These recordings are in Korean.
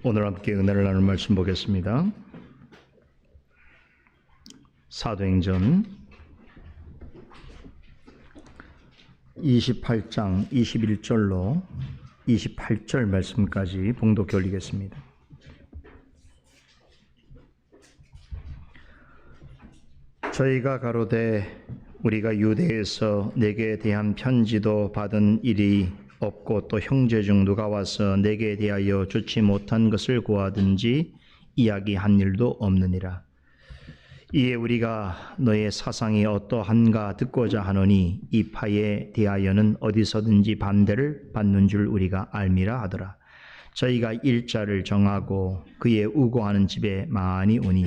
오늘 함께 은혜를 나눌 말씀 보겠습니다. 사도행전 28장 21절로 28절 말씀까지 봉독해 올리겠습니다. 저희가 가로되 우리가 유대에서 내게 대한 편지도 받은 일이 없고 또 형제 중 누가 와서 내게 대하여 좋지 못한 것을 고하든지 이야기한 일도 없느니라. 이에 우리가 너의 사상이 어떠한가 듣고자 하노니 이 파에 대하여는 어디서든지 반대를 받는 줄 우리가 알미라 하더라. 저희가 일자를 정하고 그의 우고하는 집에 많이 오니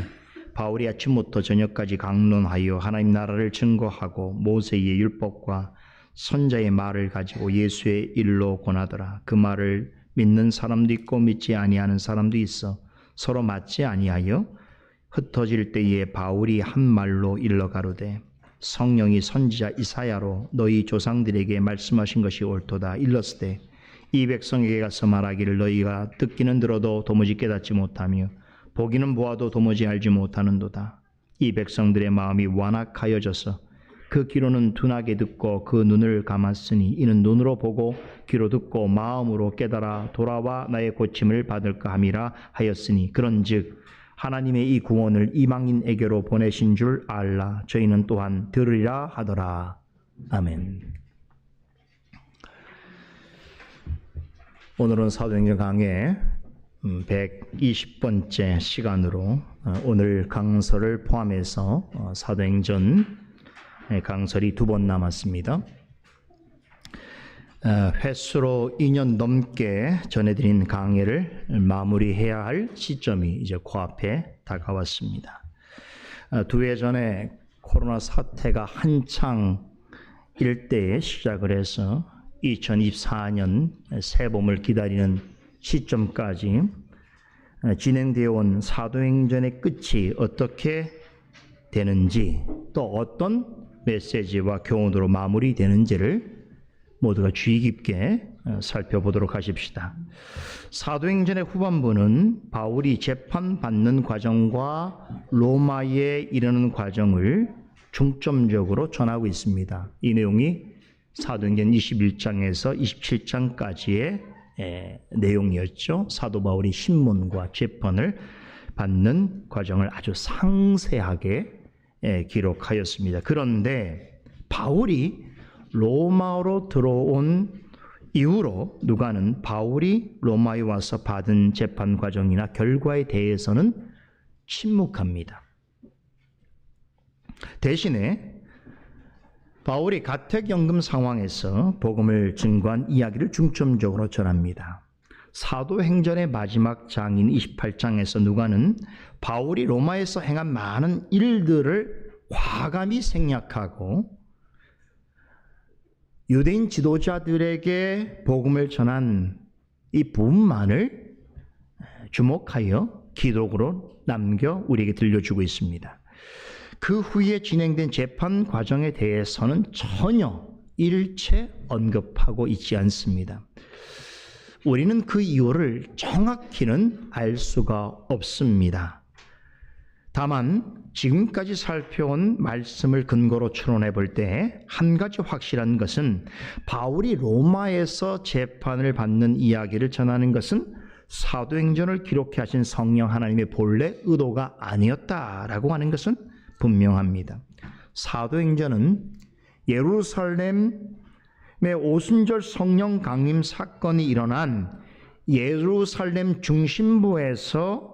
바울이 아침부터 저녁까지 강론하여 하나님 나라를 증거하고 모세의 율법과 선자의 말을 가지고 예수의 일로 권하더라. 그 말을 믿는 사람도 있고 믿지 아니하는 사람도 있어 서로 맞지 아니하여 흩어질 때에 바울이 한 말로 일러 가로되 성령이 선지자 이사야로 너희 조상들에게 말씀하신 것이 옳도다. 일렀으되 이 백성에게 가서 말하기를 너희가 듣기는 들어도 도무지 깨닫지 못하며 보기는 보아도 도무지 알지 못하는도다. 이 백성들의 마음이 완악하여져서 그 귀로는 둔하게 듣고 그 눈을 감았으니 이는 눈으로 보고 귀로 듣고 마음으로 깨달아 돌아와 나의 고침을 받을까 함이라 하였으니 그런즉 하나님의 이 구원을 이방인에게로 보내신 줄 알라. 저희는 또한 들으리라 하더라. 아멘. 오늘은 사도행전 강해 120번째 시간으로 오늘 강설을 포함해서 사도행전 강설이 2번 남았습니다. 횟수로 2년 넘게 전해드린 강해를 마무리해야 할 시점이 이제 코앞에 다가왔습니다. 2회 전에 코로나 사태가 한창일 때에 시작을 해서 2024년 새봄을 기다리는 시점까지 진행되어 온 사도행전의 끝이 어떻게 되는지 또 어떤 메시지와 교훈으로 마무리되는지를 모두가 주의 깊게 살펴보도록 하십시다. 사도행전의 후반부는 바울이 재판받는 과정과 로마에 이르는 과정을 중점적으로 전하고 있습니다. 이 내용이 사도행전 21장에서 27장까지의 내용이었죠. 사도 바울이 신문과 재판을 받는 과정을 아주 상세하게 기록하였습니다. 그런데 바울이 로마로 들어온 이후로 누가는 바울이 로마에 와서 받은 재판 과정이나 결과에 대해서는 침묵합니다. 대신에 바울이 가택연금 상황에서 복음을 증거한 이야기를 중점적으로 전합니다. 사도행전의 마지막 장인 28장에서 누가는 바울이 로마에서 행한 많은 일들을 과감히 생략하고 유대인 지도자들에게 복음을 전한 이 부분만을 주목하여 기록으로 남겨 우리에게 들려주고 있습니다. 그 후에 진행된 재판 과정에 대해서는 전혀 일체 언급하고 있지 않습니다. 우리는 그 이유를 정확히는 알 수가 없습니다. 다만 지금까지 살펴온 말씀을 근거로 추론해 볼 때 한 가지 확실한 것은 바울이 로마에서 재판을 받는 이야기를 전하는 것은 사도행전을 기록해 하신 성령 하나님의 본래 의도가 아니었다라고 하는 것은 분명합니다. 사도행전은 예루살렘의 오순절 성령 강림 사건이 일어난 예루살렘 중심부에서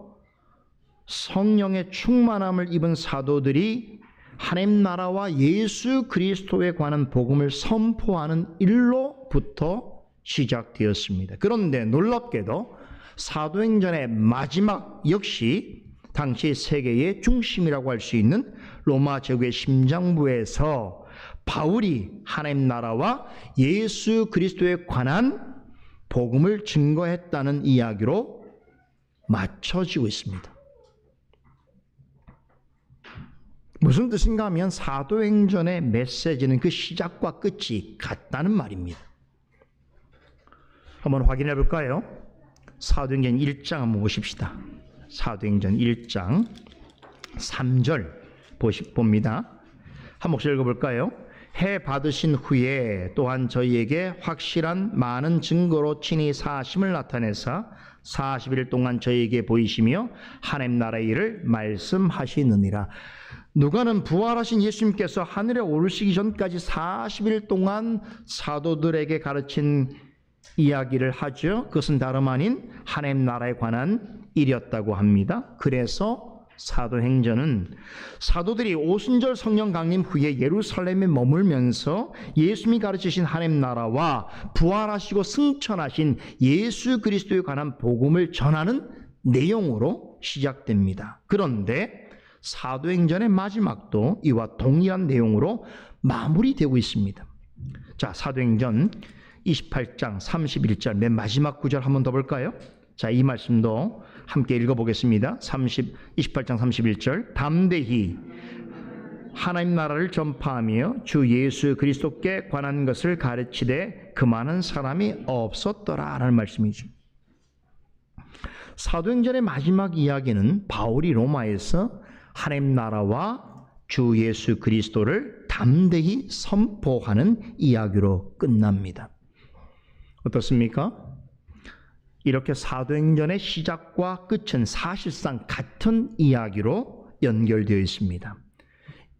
성령의 충만함을 입은 사도들이 하나님 나라와 예수 그리스도에 관한 복음을 선포하는 일로부터 시작되었습니다. 그런데 놀랍게도 사도행전의 마지막 역시 당시 세계의 중심이라고 할 수 있는 로마 제국의 심장부에서 바울이 하나님 나라와 예수 그리스도에 관한 복음을 증거했다는 이야기로 맞춰지고 있습니다. 무슨 뜻인가 하면 사도행전의 메시지는 그 시작과 끝이 같다는 말입니다. 한번 확인해 볼까요? 사도행전 1장 한번 보십시다. 사도행전 1장 3절 봅니다. 한 목소리 읽어볼까요? 해 받으신 후에 또한 저희에게 확실한 많은 증거로 친히 사심을 나타내사 40일 동안 저희에게 보이시며 하나님 나라의 일을 말씀하시느니라. 누가는 부활하신 예수님께서 하늘에 오르시기 전까지 40일 동안 사도들에게 가르친 이야기를 하죠. 그것은 다름 아닌 하나님 나라에 관한 일이었다고 합니다. 그래서 사도행전은 사도들이 오순절 성령 강림 후에 예루살렘에 머물면서 예수님이 가르치신 하나님 나라와 부활하시고 승천하신 예수 그리스도에 관한 복음을 전하는 내용으로 시작됩니다. 그런데 사도행전의 마지막도 이와 동일한 내용으로 마무리되고 있습니다. 자, 사도행전 28장 31절 맨 마지막 구절 한번 더 볼까요? 자, 이 말씀도 함께 읽어보겠습니다. 28장 31절 담대히 하나님 나라를 전파하며 주 예수 그리스도께 관한 것을 가르치되 그만한 사람이 없었더라 라는 말씀이죠. 사도행전의 마지막 이야기는 바울이 로마에서 하나님 나라와 주 예수 그리스도를 담대히 선포하는 이야기로 끝납니다. 어떻습니까? 이렇게 사도행전의 시작과 끝은 사실상 같은 이야기로 연결되어 있습니다.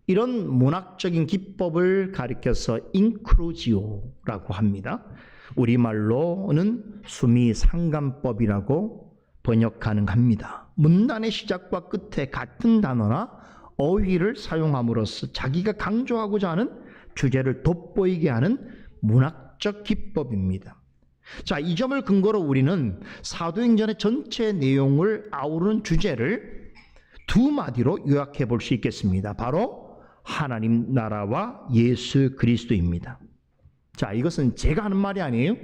이런 문학적인 기법을 가리켜서 인크루지오라고 합니다. 우리말로는 수미상관법이라고 번역 가능합니다. 문단의 시작과 끝에 같은 단어나 어휘를 사용함으로써 자기가 강조하고자 하는 주제를 돋보이게 하는 문학적 기법입니다. 자, 이 점을 근거로 우리는 사도행전의 전체 내용을 아우르는 주제를 두 마디로 요약해 볼 수 있겠습니다. 바로 하나님 나라와 예수 그리스도입니다. 자, 이것은 제가 하는 말이 아니에요.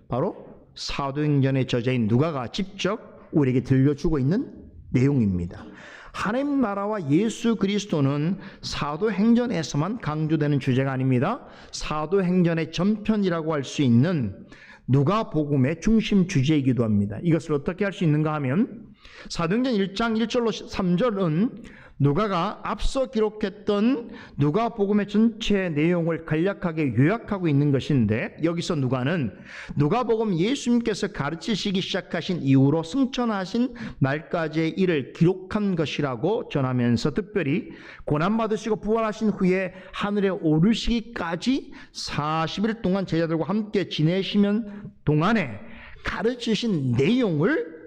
바로 사도행전의 저자인 누가가 직접 우리에게 들려주고 있는 내용입니다. 하나님 나라와 예수 그리스도는 사도행전에서만 강조되는 주제가 아닙니다. 사도행전의 전편이라고 할 수 있는 누가복음의 중심 주제이기도 합니다. 이것을 어떻게 할 수 있는가 하면 사도행전 1장 1절로 3절은 누가가 앞서 기록했던 누가복음의 전체 내용을 간략하게 요약하고 있는 것인데, 여기서 누가는 누가복음 예수님께서 가르치시기 시작하신 이후로 승천하신 날까지의 일을 기록한 것이라고 전하면서 특별히 고난받으시고 부활하신 후에 하늘에 오르시기까지 40일 동안 제자들과 함께 지내시면 동안에 가르치신 내용을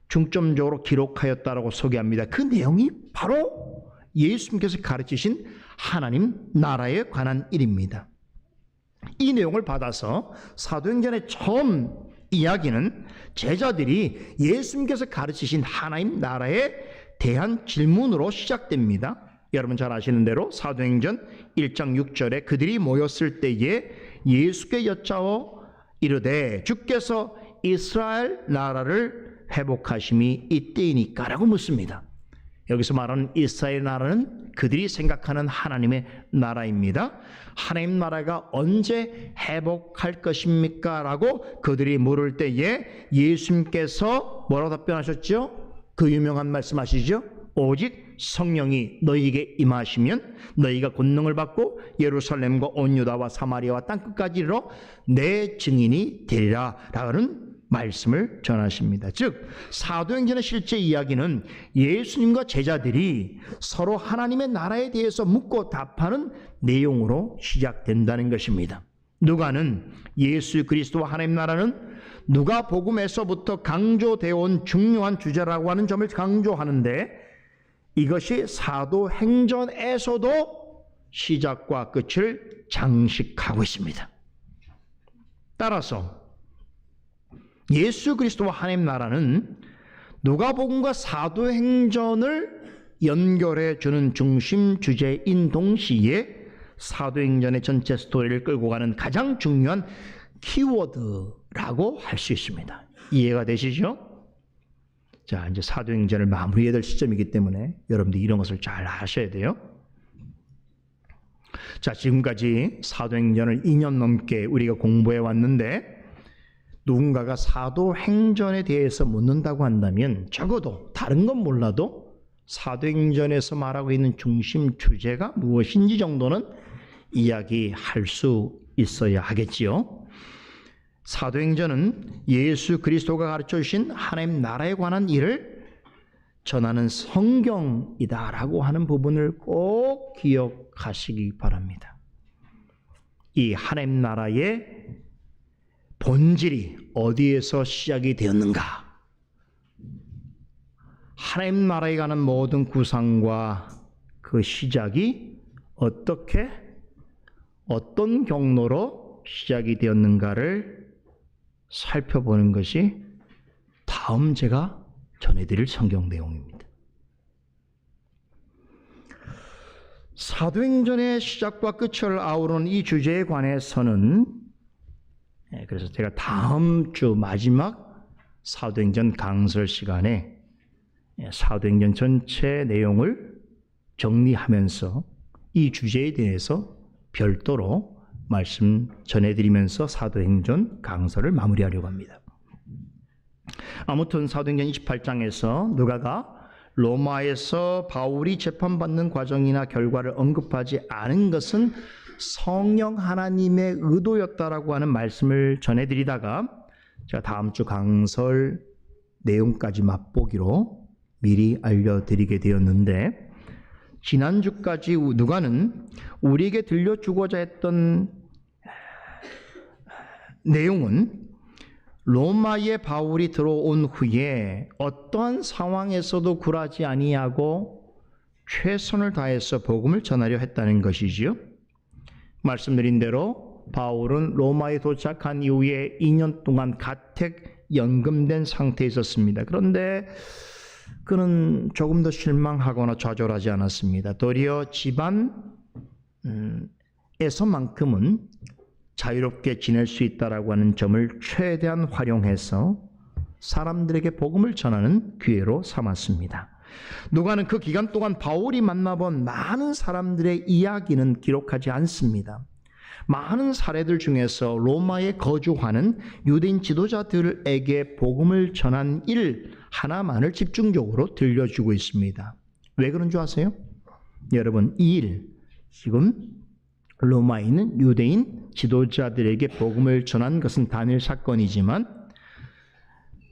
중점적으로 기록하였다라고 소개합니다. 그 내용이 바로 예수님께서 가르치신 하나님 나라에 관한 일입니다. 이 내용을 받아서 사도행전의 처음 이야기는 제자들이 예수님께서 가르치신 하나님 나라에 대한 질문으로 시작됩니다. 여러분 잘 아시는 대로 사도행전 1장 6절에 그들이 모였을 때에 예수께 여짜오 이르되 주께서 이스라엘 나라를 회복하심이 이때이니까 라고 묻습니다. 여기서 말하는 이스라엘 나라는 그들이 생각하는 하나님의 나라입니다. 하나님 나라가 언제 회복할 것입니까? 라고 그들이 물을 때에 예수님께서 뭐라고 답변하셨죠? 그 유명한 말씀 아시죠? 오직 성령이 너희에게 임하시면 너희가 권능을 받고 예루살렘과 온 유다와 사마리아와 땅끝까지 이르러 내 증인이 되리라 라는 말씀을 전하십니다. 즉 사도행전의 실제 이야기는 예수님과 제자들이 서로 하나님의 나라에 대해서 묻고 답하는 내용으로 시작된다는 것입니다. 누가는 예수 그리스도와 하나님 나라는 누가복음에서부터 강조되어 온 중요한 주제라고 하는 점을 강조하는데, 이것이 사도행전에서도 시작과 끝을 장식하고 있습니다. 따라서 예수 그리스도와 하나님 나라는 누가복음과 사도행전을 연결해 주는 중심 주제인 동시에 사도행전의 전체 스토리를 끌고 가는 가장 중요한 키워드라고 할 수 있습니다. 이해가 되시죠? 자, 이제 사도행전을 마무리해야 될 시점이기 때문에 여러분들 이런 것을 잘 아셔야 돼요. 자, 지금까지 사도행전을 2년 넘게 우리가 공부해 왔는데 누군가가 사도행전에 대해서 묻는다고 한다면 적어도 다른 건 몰라도 사도행전에서 말하고 있는 중심 주제가 무엇인지 정도는 이야기할 수 있어야 하겠지요. 사도행전은 예수 그리스도가 가르쳐 주신 하나님 나라에 관한 일을 전하는 성경이다라고 하는 부분을 꼭 기억하시기 바랍니다. 이 하나님 나라의 본질이 어디에서 시작이 되었는가? 하나님 나라에 가는 모든 구상과 그 시작이 어떻게 어떤 경로로 시작이 되었는가를 살펴보는 것이 다음 제가 전해드릴 성경 내용입니다. 사도행전의 시작과 끝을 아우르는 이 주제에 관해서는 그래서 제가 다음 주 마지막 사도행전 강설 시간에 사도행전 전체 내용을 정리하면서 이 주제에 대해서 별도로 말씀 전해드리면서 사도행전 강설을 마무리하려고 합니다. 아무튼 사도행전 28장에서 누가가 로마에서 바울이 재판받는 과정이나 결과를 언급하지 않은 것은 성령 하나님의 의도였다라고 하는 말씀을 전해드리다가 제가 다음 주 강설 내용까지 맛보기로 미리 알려드리게 되었는데, 지난주까지 누가는 우리에게 들려주고자 했던 내용은 로마에 바울이 들어온 후에 어떠한 상황에서도 굴하지 아니하고 최선을 다해서 복음을 전하려 했다는 것이지요. 말씀드린 대로 바울은 로마에 도착한 이후에 2년 동안 가택 연금된 상태에 있었습니다. 그런데 그는 조금 더 실망하거나 좌절하지 않았습니다. 도리어 집안에서만큼은 자유롭게 지낼 수 있다라고 하는 점을 최대한 활용해서 사람들에게 복음을 전하는 기회로 삼았습니다. 누가는 그 기간 동안 바울이 만나본 많은 사람들의 이야기는 기록하지 않습니다. 많은 사례들 중에서 로마에 거주하는 유대인 지도자들에게 복음을 전한 일 하나만을 집중적으로 들려주고 있습니다. 왜 그런 줄 아세요? 여러분, 이 일, 지금 로마에 있는 유대인 지도자들에게 복음을 전한 것은 단일 사건이지만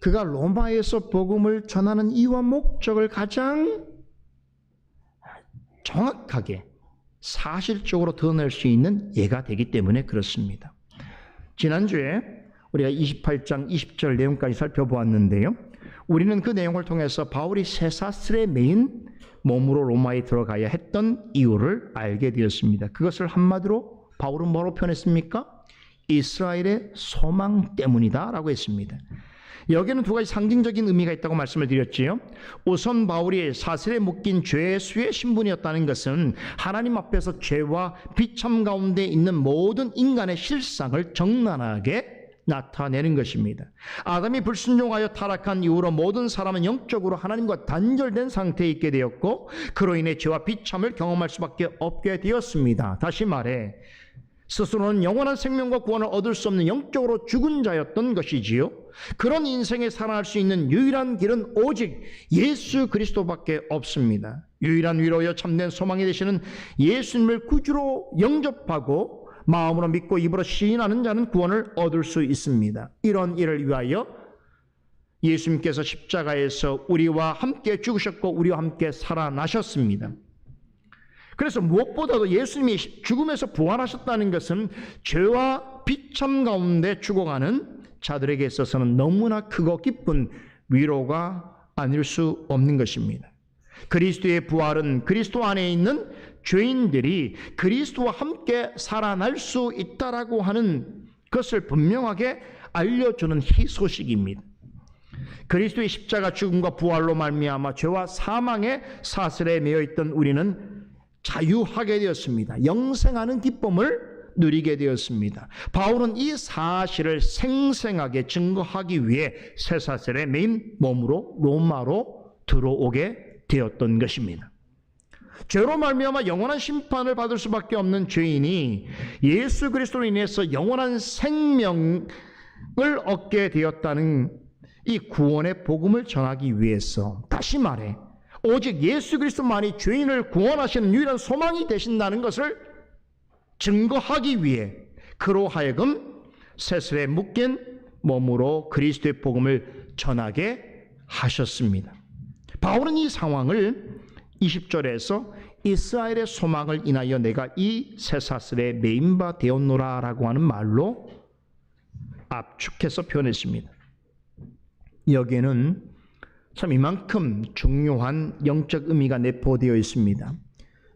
그가 로마에서 복음을 전하는 이유와 목적을 가장 정확하게 사실적으로 드러낼 수 있는 예가 되기 때문에 그렇습니다. 지난주에 우리가 28장 20절 내용까지 살펴보았는데요. 우리는 그 내용을 통해서 바울이 쇠사슬에 매인 몸으로 로마에 들어가야 했던 이유를 알게 되었습니다. 그것을 한마디로 바울은 뭐로 표현했습니까? 이스라엘의 소망 때문이다 라고 했습니다. 여기에는 두 가지 상징적인 의미가 있다고 말씀을 드렸지요. 우선 바울이 사슬에 묶인 죄수의 신분이었다는 것은 하나님 앞에서 죄와 비참 가운데 있는 모든 인간의 실상을 적나라하게 나타내는 것입니다. 아담이 불순종하여 타락한 이후로 모든 사람은 영적으로 하나님과 단절된 상태에 있게 되었고 그로 인해 죄와 비참을 경험할 수밖에 없게 되었습니다. 다시 말해 스스로는 영원한 생명과 구원을 얻을 수 없는 영적으로 죽은 자였던 것이지요. 그런 인생에 살아갈 수 있는 유일한 길은 오직 예수 그리스도밖에 없습니다. 유일한 위로여 참된 소망이 되시는 예수님을 구주로 영접하고 마음으로 믿고 입으로 시인하는 자는 구원을 얻을 수 있습니다. 이런 일을 위하여 예수님께서 십자가에서 우리와 함께 죽으셨고 우리와 함께 살아나셨습니다. 그래서 무엇보다도 예수님이 죽음에서 부활하셨다는 것은 죄와 비참 가운데 죽어가는 자들에게 있어서는 너무나 크고 기쁜 위로가 아닐 수 없는 것입니다. 그리스도의 부활은 그리스도 안에 있는 죄인들이 그리스도와 함께 살아날 수 있다라고 하는 것을 분명하게 알려주는 희소식입니다. 그리스도의 십자가 죽음과 부활로 말미암아 죄와 사망의 사슬에 매여있던 우리는 자유하게 되었습니다. 영생하는 기쁨을 누리게 되었습니다. 바울은 이 사실을 생생하게 증거하기 위해 쇠사슬에 매인 몸으로 로마로 들어오게 되었던 것입니다. 죄로 말미암아 영원한 심판을 받을 수밖에 없는 죄인이 예수 그리스도로 인해서 영원한 생명을 얻게 되었다는 이 구원의 복음을 전하기 위해서, 다시 말해 오직 예수 그리스도만이 죄인을 구원하시는 유일한 소망이 되신다는 것을 증거하기 위해 그로 하여금 세슬에 묶인 몸으로 그리스도의 복음을 전하게 하셨습니다. 바울은 이 상황을 20절에서 이스라엘의 소망을 인하여 내가 이 쇠사슬에 매인 바 되었노라 라고 하는 말로 압축해서 표현했습니다. 여기에는 참 이만큼 중요한 영적 의미가 내포되어 있습니다.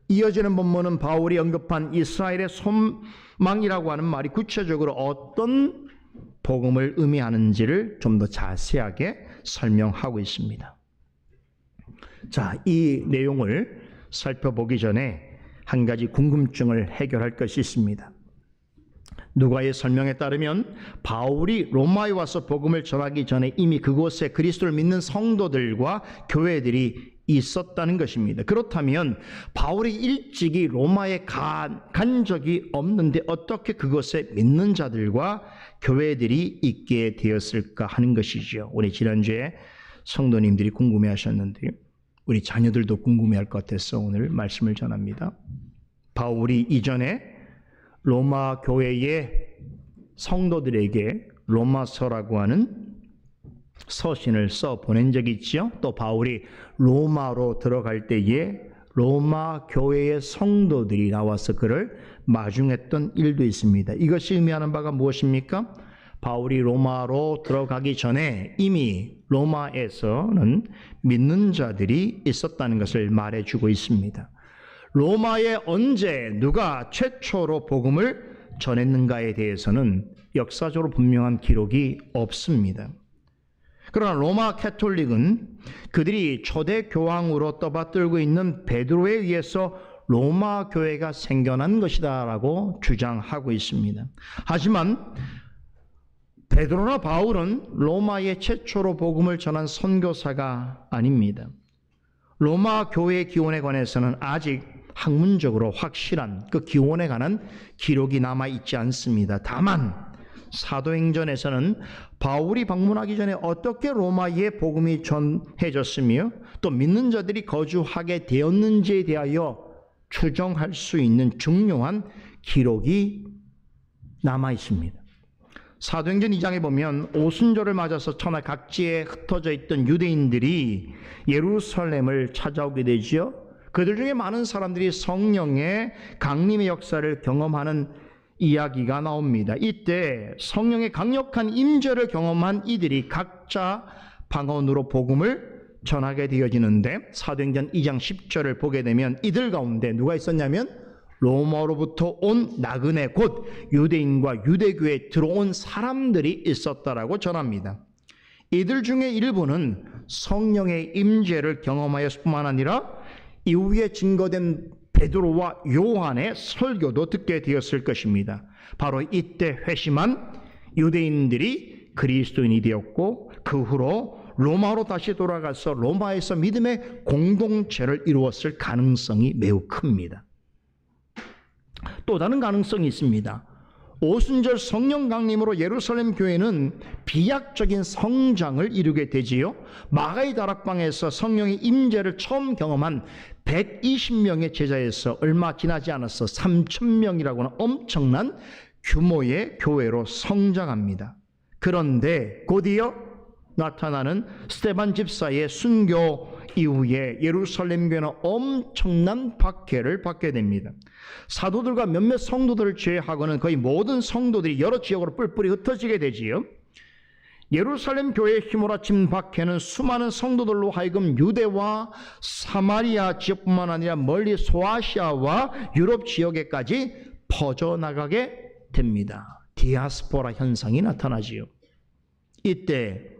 이어지는 본문은 바울이 언급한 이스라엘의 소망이라고 하는 말이 구체적으로 어떤 복음을 의미하는지를 좀 더 자세하게 설명하고 있습니다. 자, 이 내용을 살펴보기 전에 한 가지 궁금증을 해결할 것이 있습니다. 누가의 설명에 따르면 바울이 로마에 와서 복음을 전하기 전에 이미 그곳에 그리스도를 믿는 성도들과 교회들이 있었다는 것입니다. 그렇다면 바울이 일찍이 로마에 간 적이 없는데 어떻게 그곳에 믿는 자들과 교회들이 있게 되었을까 하는 것이죠. 우리 지난주에 성도님들이 궁금해하셨는데요. 우리 자녀들도 궁금해할 것 같아서 오늘 말씀을 전합니다. 바울이 이전에 로마 교회의 성도들에게 로마서라고 하는 서신을 써 보낸 적이 있지요. 또 바울이 로마로 들어갈 때에 로마 교회의 성도들이 나와서 그를 마중했던 일도 있습니다. 이것이 의미하는 바가 무엇입니까? 바울이 로마로 들어가기 전에 이미 로마에서는 믿는 자들이 있었다는 것을 말해주고 있습니다. 로마에 언제 누가 최초로 복음을 전했는가에 대해서는 역사적으로 분명한 기록이 없습니다. 그러나 로마 캐톨릭은 그들이 초대 교황으로 떠받들고 있는 베드로에 의해서 로마 교회가 생겨난 것이다라고 주장하고 있습니다. 하지만 베드로나 바울은 로마에 최초로 복음을 전한 선교사가 아닙니다. 로마 교회의 기원에 관해서는 아직 학문적으로 확실한 그 기원에 관한 기록이 남아있지 않습니다. 다만 사도행전에서는 바울이 방문하기 전에 어떻게 로마에 복음이 전해졌으며 또 믿는 자들이 거주하게 되었는지에 대하여 추정할 수 있는 중요한 기록이 남아있습니다. 사도행전 2장에 보면 오순절을 맞아서 천하 각지에 흩어져 있던 유대인들이 예루살렘을 찾아오게 되지요. 그들 중에 많은 사람들이 성령의 강림의 역사를 경험하는 이야기가 나옵니다. 이때 성령의 강력한 임재를 경험한 이들이 각자 방언으로 복음을 전하게 되어지는데 사도행전 2장 10절을 보게 되면 이들 가운데 누가 있었냐면 로마로부터 온 나그네 곧 유대인과 유대교에 들어온 사람들이 있었다라고 전합니다. 이들 중에 일부는 성령의 임재를 경험하였을 뿐만 아니라 이후에 증거된 베드로와 요한의 설교도 듣게 되었을 것입니다. 바로 이때 회심한 유대인들이 그리스도인이 되었고 그 후로 로마로 다시 돌아가서 로마에서 믿음의 공동체를 이루었을 가능성이 매우 큽니다. 또 다른 가능성이 있습니다. 오순절 성령 강림으로 예루살렘 교회는 비약적인 성장을 이루게 되지요. 마가의 다락방에서 성령의 임재를 처음 경험한 120명의 제자에서 얼마 지나지 않아서 3,000명이라고 하는 엄청난 규모의 교회로 성장합니다. 그런데 곧이어 나타나는 스데반 집사의 순교 이후에 예루살렘 교회는 엄청난 박해를 받게 됩니다. 사도들과 몇몇 성도들을 제외하고는 거의 모든 성도들이 여러 지역으로 뿔뿔이 흩어지게 되지요. 예루살렘 교회에 휘몰아친 박해는 수많은 성도들로 하여금 유대와 사마리아 지역뿐만 아니라 멀리 소아시아와 유럽 지역에까지 퍼져나가게 됩니다. 디아스포라 현상이 나타나지요. 이때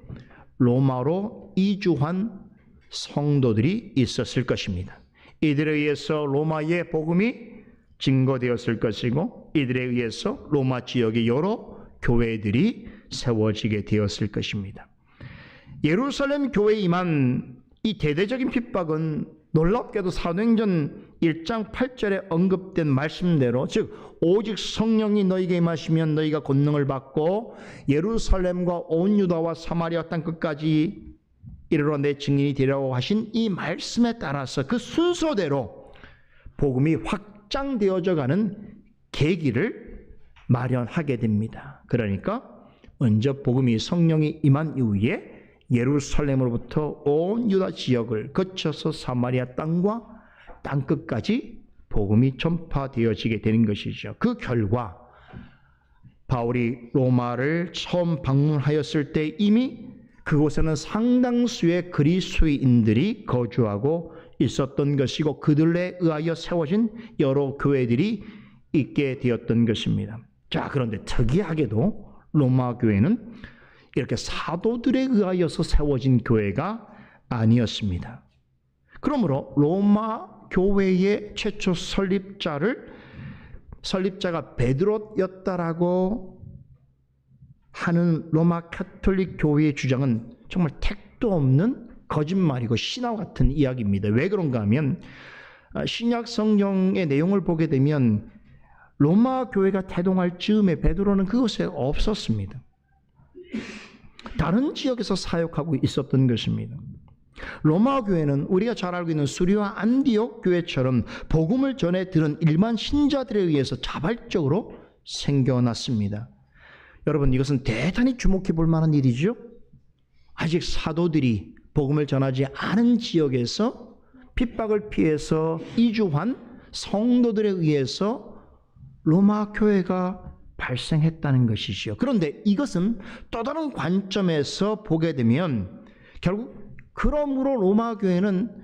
로마로 이주한 성도들이 있었을 것입니다. 이들에 의해서 로마의 복음이 증거되었을 것이고 이들에 의해서 로마 지역의 여러 교회들이 세워지게 되었을 것입니다. 예루살렘 교회에 임한 이 대대적인 핍박은 놀랍게도 사도행전 1장 8절에 언급된 말씀대로, 즉 오직 성령이 너희에게 임하시면 너희가 권능을 받고 예루살렘과 온 유다와 사마리아 땅 끝까지 이르러 내 증인이 되리라고 하신 이 말씀에 따라서 그 순서대로 복음이 확장되어져 가는 계기를 마련하게 됩니다. 그러니까 먼저 복음이 성령이 임한 이후에 예루살렘으로부터 온 유다 지역을 거쳐서 사마리아 땅과 땅끝까지 복음이 전파되어지게 되는 것이죠. 그 결과 바울이 로마를 처음 방문하였을 때 이미 그곳에는 상당수의 그리스도인들이 거주하고 있었던 것이고 그들에 의하여 세워진 여러 교회들이 있게 되었던 것입니다. 자, 그런데 특이하게도 로마 교회는 이렇게 사도들에 의하여서 세워진 교회가 아니었습니다. 그러므로 로마 교회의 최초 설립자가 베드로였다라고 하는 로마 가톨릭 교회의 주장은 정말 택도 없는 거짓말이고 신화 같은 이야기입니다. 왜 그런가 하면 신약 성경의 내용을 보게 되면 로마 교회가 태동할 즈음에 베드로는 그곳에 없었습니다. 다른 지역에서 사역하고 있었던 것입니다. 로마 교회는 우리가 잘 알고 있는 수리와 안디옥 교회처럼 복음을 전해 들은 일반 신자들에 의해서 자발적으로 생겨났습니다. 여러분, 이것은 대단히 주목해 볼 만한 일이죠. 아직 사도들이 복음을 전하지 않은 지역에서 핍박을 피해서 이주한 성도들에 의해서 로마 교회가 발생했다는 것이지요. 그런데 이것은 또 다른 관점에서 보게 되면 결국 그러므로 로마 교회는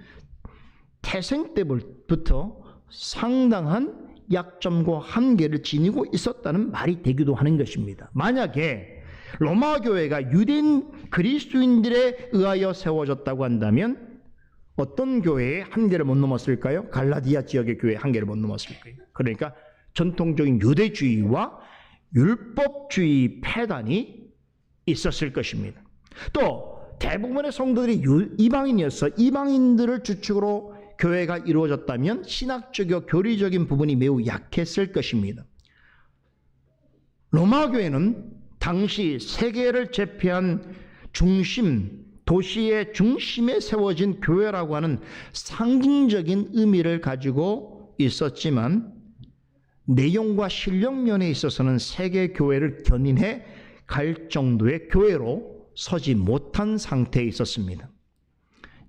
태생 때부터 상당한 약점과 한계를 지니고 있었다는 말이 되기도 하는 것입니다. 만약에 로마 교회가 유대인 그리스도인들에 의하여 세워졌다고 한다면 어떤 교회의 한계를 못 넘었을까요? 갈라디아 지역의 교회의 한계를 못 넘었을 거예요. 그러니까 전통적인 유대주의와 율법주의 패단이 있었을 것입니다. 또 대부분의 성도들이 이방인이어서 이방인들을 주축으로 교회가 이루어졌다면 신학적이고 교리적인 부분이 매우 약했을 것입니다. 로마 교회는 당시 세계를 제패한 도시의 중심에 세워진 교회라고 하는 상징적인 의미를 가지고 있었지만 내용과 실력 면에 있어서는 세계 교회를 견인해 갈 정도의 교회로 서지 못한 상태에 있었습니다.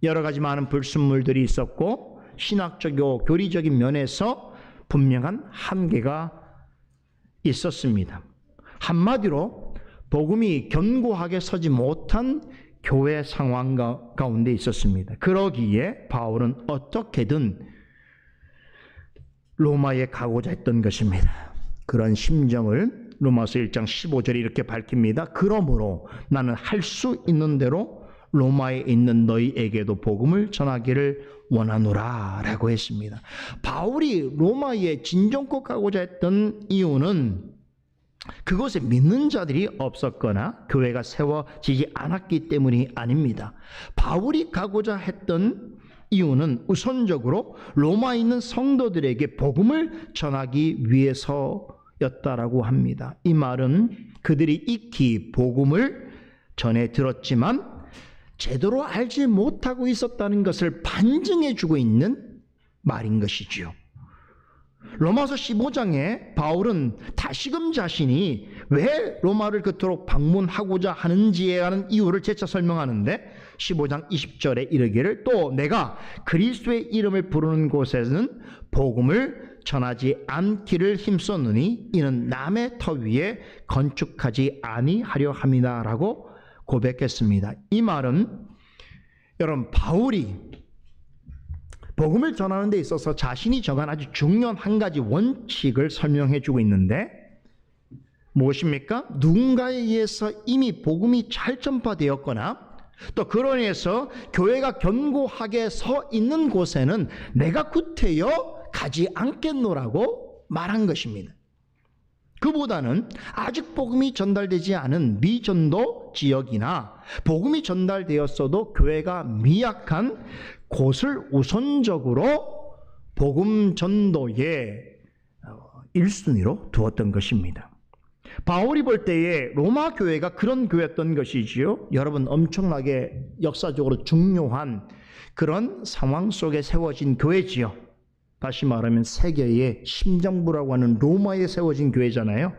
여러 가지 많은 불순물들이 있었고 신학적이고 교리적인 면에서 분명한 한계가 있었습니다. 한마디로 복음이 견고하게 서지 못한 교회 상황 가운데 있었습니다. 그러기에 바울은 어떻게든 로마에 가고자 했던 것입니다. 그런 심정을 로마서 1장 15절에 이렇게 밝힙니다. 그러므로 나는 할 수 있는 대로 로마에 있는 너희에게도 복음을 전하기를 원하노라 라고 했습니다. 바울이 로마에 진정코 가고자 했던 이유는 그곳에 믿는 자들이 없었거나 교회가 세워지지 않았기 때문이 아닙니다. 바울이 가고자 했던 이유는 우선적으로 로마에 있는 성도들에게 복음을 전하기 위해서였다라고 합니다. 이 말은 그들이 익히 복음을 전해 들었지만 제대로 알지 못하고 있었다는 것을 반증해 주고 있는 말인 것이지요. 로마서 15장에 바울은 다시금 자신이 왜 로마를 그토록 방문하고자 하는지에 관한 이유를 재차 설명하는데 15장 20절에 이르기를 또 내가 그리스도의 이름을 부르는 곳에는 복음을 전하지 않기를 힘썼느니 이는 남의 터 위에 건축하지 아니하려 함이다 라고 고백했습니다. 이 말은 여러분 바울이 복음을 전하는 데 있어서 자신이 정한 아주 중요한 한 가지 원칙을 설명해 주고 있는데 무엇입니까? 누군가에 의해서 이미 복음이 잘 전파되었거나 또 그로 인해서 교회가 견고하게 서 있는 곳에는 내가 구태여 가지 않겠노라고 말한 것입니다. 그보다는 아직 복음이 전달되지 않은 미전도 지역이나 복음이 전달되었어도 교회가 미약한 곳을 우선적으로 복음 전도의 1순위로 두었던 것입니다. 바울이 볼 때에 로마 교회가 그런 교회였던 것이지요. 여러분, 엄청나게 역사적으로 중요한 그런 상황 속에 세워진 교회지요. 다시 말하면 세계의 심장부라고 하는 로마에 세워진 교회잖아요.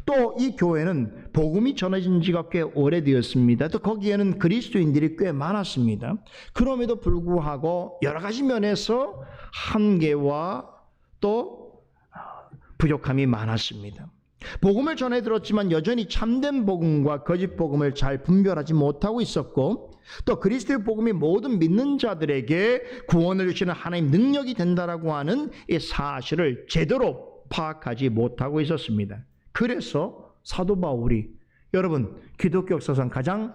또 이 교회는 복음이 전해진 지가 꽤 오래되었습니다. 또 거기에는 그리스도인들이 꽤 많았습니다. 그럼에도 불구하고 여러 가지 면에서 한계와 또 부족함이 많았습니다. 복음을 전해 들었지만 여전히 참된 복음과 거짓 복음을 잘 분별하지 못하고 있었고, 또 그리스도의 복음이 모든 믿는 자들에게 구원을 주시는 하나님 능력이 된다라고 하는 이 사실을 제대로 파악하지 못하고 있었습니다. 그래서 사도 바울이, 여러분, 기독교 역사상 가장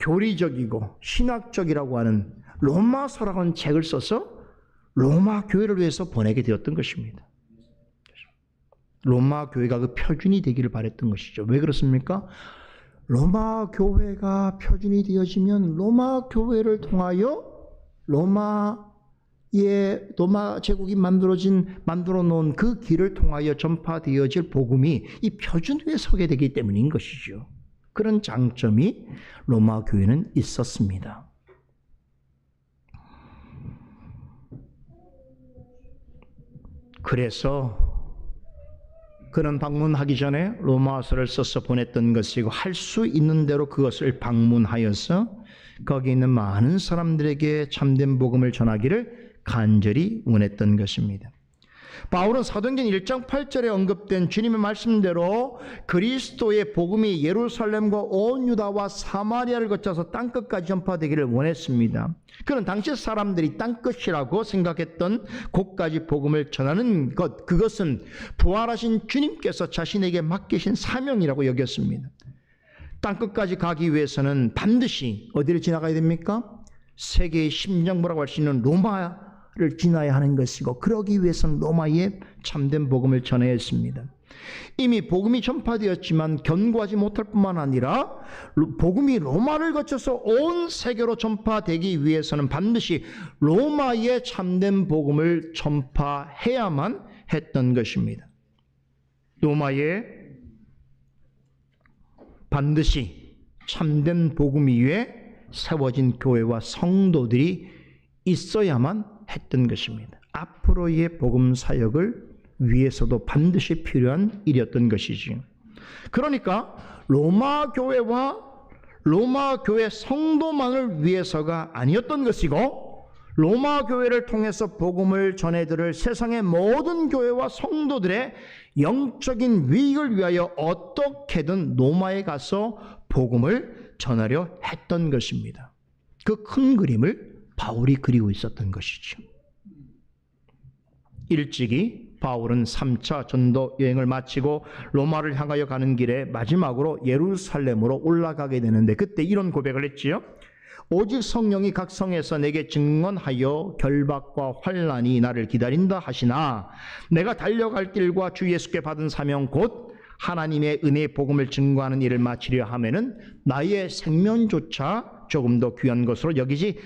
교리적이고 신학적이라고 하는 로마서라고 하는 책을 써서 로마 교회를 위해서 보내게 되었던 것입니다. 로마 교회가 그 표준이 되기를 바랬던 것이죠. 왜 그렇습니까? 로마 교회가 표준이 되어지면 로마 교회를 통하여 로마 제국이 만들어 놓은 그 길을 통하여 전파되어질 복음이 이 표준 위에 서게 되기 때문인 것이죠. 그런 장점이 로마 교회는 있었습니다. 그래서 그는 방문하기 전에 로마서를 써서 보냈던 것이고, 할 수 있는 대로 그것을 방문하여서 거기 있는 많은 사람들에게 참된 복음을 전하기를 간절히 원했던 것입니다. 바울은 사도행전 1장 8절에 언급된 주님의 말씀대로 그리스도의 복음이 예루살렘과 온 유다와 사마리아를 거쳐서 땅끝까지 전파되기를 원했습니다. 그는 당시 사람들이 땅끝이라고 생각했던 곳까지 복음을 전하는 것, 그것은 부활하신 주님께서 자신에게 맡기신 사명이라고 여겼습니다. 땅끝까지 가기 위해서는 반드시 어디를 지나가야 됩니까? 세계의 심장부라고 할 수 있는 로마를 지나야 하는 것이고, 그러기 위해서는 로마에 참된 복음을 전해야 했습니다. 이미 복음이 전파되었지만 견고하지 못할 뿐만 아니라 복음이 로마를 거쳐서 온 세계로 전파되기 위해서는 반드시 로마에 참된 복음을 전파해야만 했던 것입니다. 로마에 반드시 참된 복음 위에 세워진 교회와 성도들이 있어야만 했던 것입니다. 앞으로의 복음 사역을 위해서도 반드시 필요한 일이었던 것이지요. 그러니까 로마 교회와 로마 교회 성도만을 위해서가 아니었던 것이고, 로마 교회를 통해서 복음을 전해들을 세상의 모든 교회와 성도들의 영적인 위익을 위하여 어떻게든 로마에 가서 복음을 전하려 했던 것입니다. 그 큰 그림을 바울이 그리고 있었던 것이죠. 일찍이 바울은 3차 전도 여행을 마치고 로마를 향하여 가는 길에 마지막으로 예루살렘으로 올라가게 되는데, 그때 이런 고백을 했지요. 오직 성령이 각 성에서 내게 증언하여 결박과 환난이 나를 기다린다 하시나, 내가 달려갈 길과 주 예수께 받은 사명 곧 하나님의 은혜의 복음을 증거하는 일을 마치려 하면은 나의 생명조차 조금 더 귀한 것으로 여기지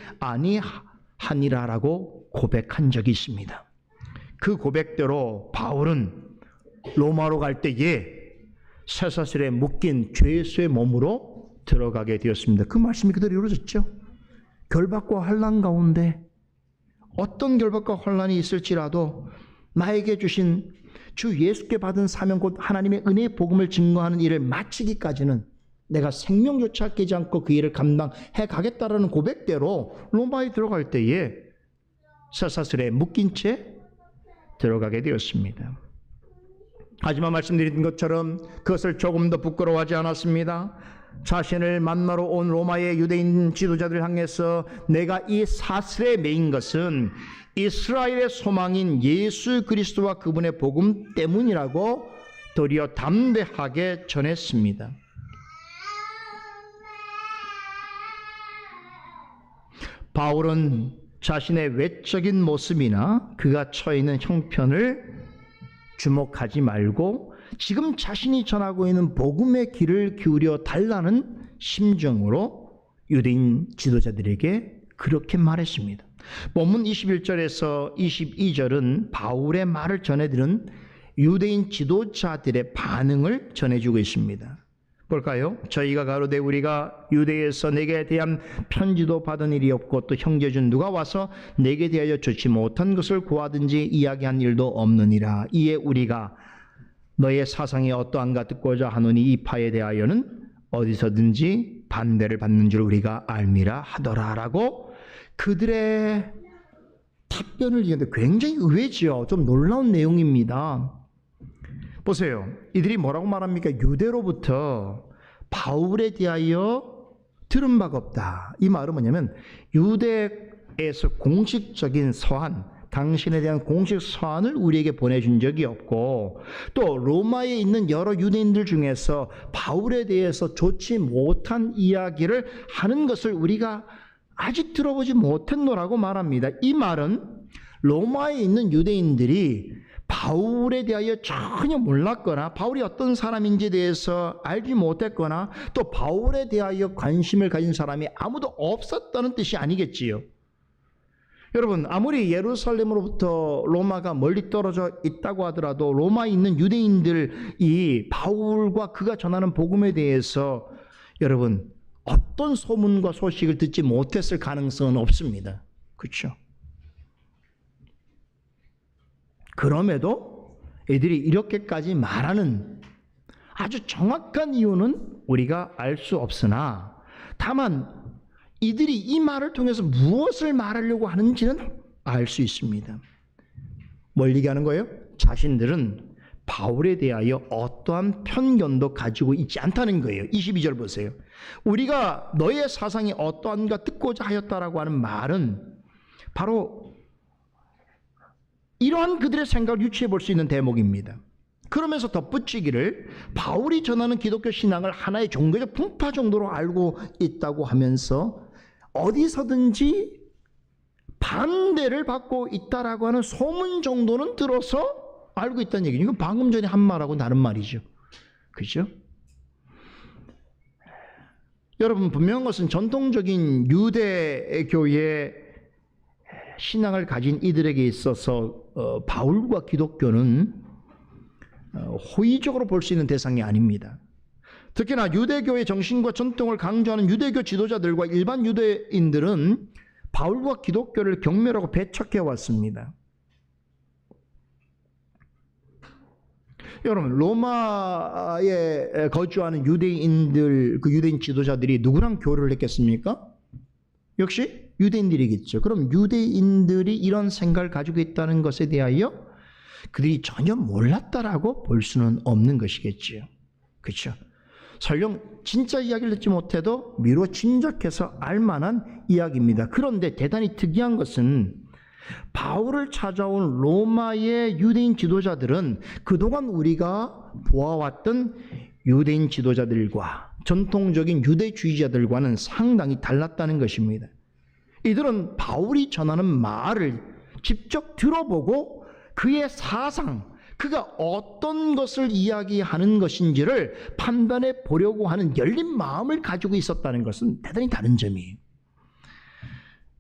아니하니라라고 고백한 적이 있습니다. 그 고백대로 바울은 로마로 갈 때에 쇠사슬에 묶인 죄수의 몸으로 들어가게 되었습니다. 그 말씀이 그대로 이루어졌죠. 결박과 환난 가운데 어떤 결박과 환난이 있을지라도 나에게 주신 주 예수께 받은 사명 곧 하나님의 은혜의 복음을 증거하는 일을 마치기까지는 내가 생명조차 깨지 않고 그 일을 감당해 가겠다라는 고백대로 로마에 들어갈 때에 쇠사슬에 묶인 채 들어가게 되었습니다. 하지만 말씀드린 것처럼 그것을 조금 더 부끄러워하지 않았습니다. 자신을 만나러 온 로마의 유대인 지도자들을 향해서 내가 이 사슬에 매인 것은 이스라엘의 소망인 예수 그리스도와 그분의 복음 때문이라고 도리어 담대하게 전했습니다. 바울은 자신의 외적인 모습이나 그가 처해 있는 형편을 주목하지 말고 지금 자신이 전하고 있는 복음의 귀를 기울여 달라는 심정으로 유대인 지도자들에게 그렇게 말했습니다. 본문 21절에서 22절은 바울의 말을 전해들은 유대인 지도자들의 반응을 전해주고 있습니다. 볼까요? 저희가 가로되 우리가 유대에서 내게 대한 편지도 받은 일이 없고 또 형제 중 누가 와서 내게 대하여 좋지 못한 것을 구하든지 이야기한 일도 없느니라. 이에 우리가 너의 사상이 어떠한가 듣고자 하노니 이 파에 대하여는 어디서든지 반대를 받는 줄 우리가 알미라 하더라 라고 그들의 답변을 이해하는데 굉장히 의외지요. 좀 놀라운 내용입니다. 보세요. 이들이 뭐라고 말합니까? 유대로부터 바울에 대하여 들은 바가 없다. 이 말은 뭐냐면 유대에서 공식적인 서한, 당신에 대한 공식 서한을 우리에게 보내준 적이 없고 또 로마에 있는 여러 유대인들 중에서 바울에 대해서 좋지 못한 이야기를 하는 것을 우리가 아직 들어보지 못했노라고 말합니다. 이 말은 로마에 있는 유대인들이 바울에 대하여 전혀 몰랐거나 바울이 어떤 사람인지에 대해서 알지 못했거나 또 바울에 대하여 관심을 가진 사람이 아무도 없었다는 뜻이 아니겠지요. 여러분, 아무리 예루살렘으로부터 로마가 멀리 떨어져 있다고 하더라도 로마에 있는 유대인들이 바울과 그가 전하는 복음에 대해서 여러분 어떤 소문과 소식을 듣지 못했을 가능성은 없습니다. 그렇죠? 그럼에도 애들이 이렇게까지 말하는 아주 정확한 이유는 우리가 알 수 없으나 다만 이들이 이 말을 통해서 무엇을 말하려고 하는지는 알 수 있습니다. 뭘 얘기하는 거예요? 자신들은 바울에 대하여 어떠한 편견도 가지고 있지 않다는 거예요. 22절 보세요. 우리가 너의 사상이 어떠한가 듣고자 하였다라고 하는 말은 바로 이러한 그들의 생각을 유추해 볼 수 있는 대목입니다. 그러면서 덧붙이기를 바울이 전하는 기독교 신앙을 하나의 종교적 풍파 정도로 알고 있다고 하면서 어디서든지 반대를 받고 있다라고 하는 소문 정도는 들어서 알고 있다는 얘기죠. 이건 방금 전에 한 말하고 다른 말이죠. 그렇죠? 여러분, 분명한 것은 전통적인 유대교의 신앙을 가진 이들에게 있어서 바울과 기독교는 호의적으로 볼 수 있는 대상이 아닙니다. 특히나 유대교의 정신과 전통을 강조하는 유대교 지도자들과 일반 유대인들은 바울과 기독교를 경멸하고 배척해 왔습니다. 여러분, 로마에 거주하는 유대인들, 그 유대인 지도자들이 누구랑 교류를 했겠습니까? 역시 유대인들이겠죠. 그럼 유대인들이 이런 생각을 가지고 있다는 것에 대하여 그들이 전혀 몰랐다라고 볼 수는 없는 것이겠지요. 그렇죠? 설령 진짜 이야기를 듣지 못해도 미루어 짐작해서 알만한 이야기입니다. 그런데 대단히 특이한 것은 바울을 찾아온 로마의 유대인 지도자들은 그동안 우리가 보아왔던 유대인 지도자들과 전통적인 유대주의자들과는 상당히 달랐다는 것입니다. 이들은 바울이 전하는 말을 직접 들어보고 그의 사상, 그가 어떤 것을 이야기하는 것인지를 판단해 보려고 하는 열린 마음을 가지고 있었다는 것은 대단히 다른 점이에요.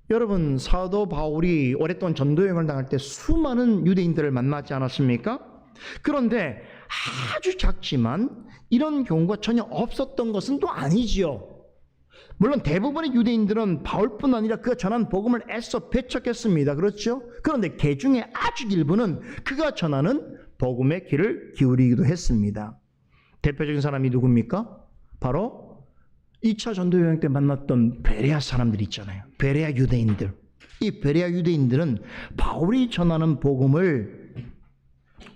여러분, 사도 바울이 오랫동안 전도여행을 당할 때 수많은 유대인들을 만나지 않았습니까? 그런데 아주 작지만 이런 경우가 전혀 없었던 것은 또 아니지요. 물론 대부분의 유대인들은 바울뿐 아니라 그가 전한 복음을 애써 배척했습니다. 그렇죠? 그런데 그 중에 아주 일부는 그가 전하는 복음의 귀를 기울이기도 했습니다. 대표적인 사람이 누굽니까? 바로 2차 전도여행 때 만났던 베레아 사람들 있잖아요. 베레아 유대인들. 이 베레아 유대인들은 바울이 전하는 복음을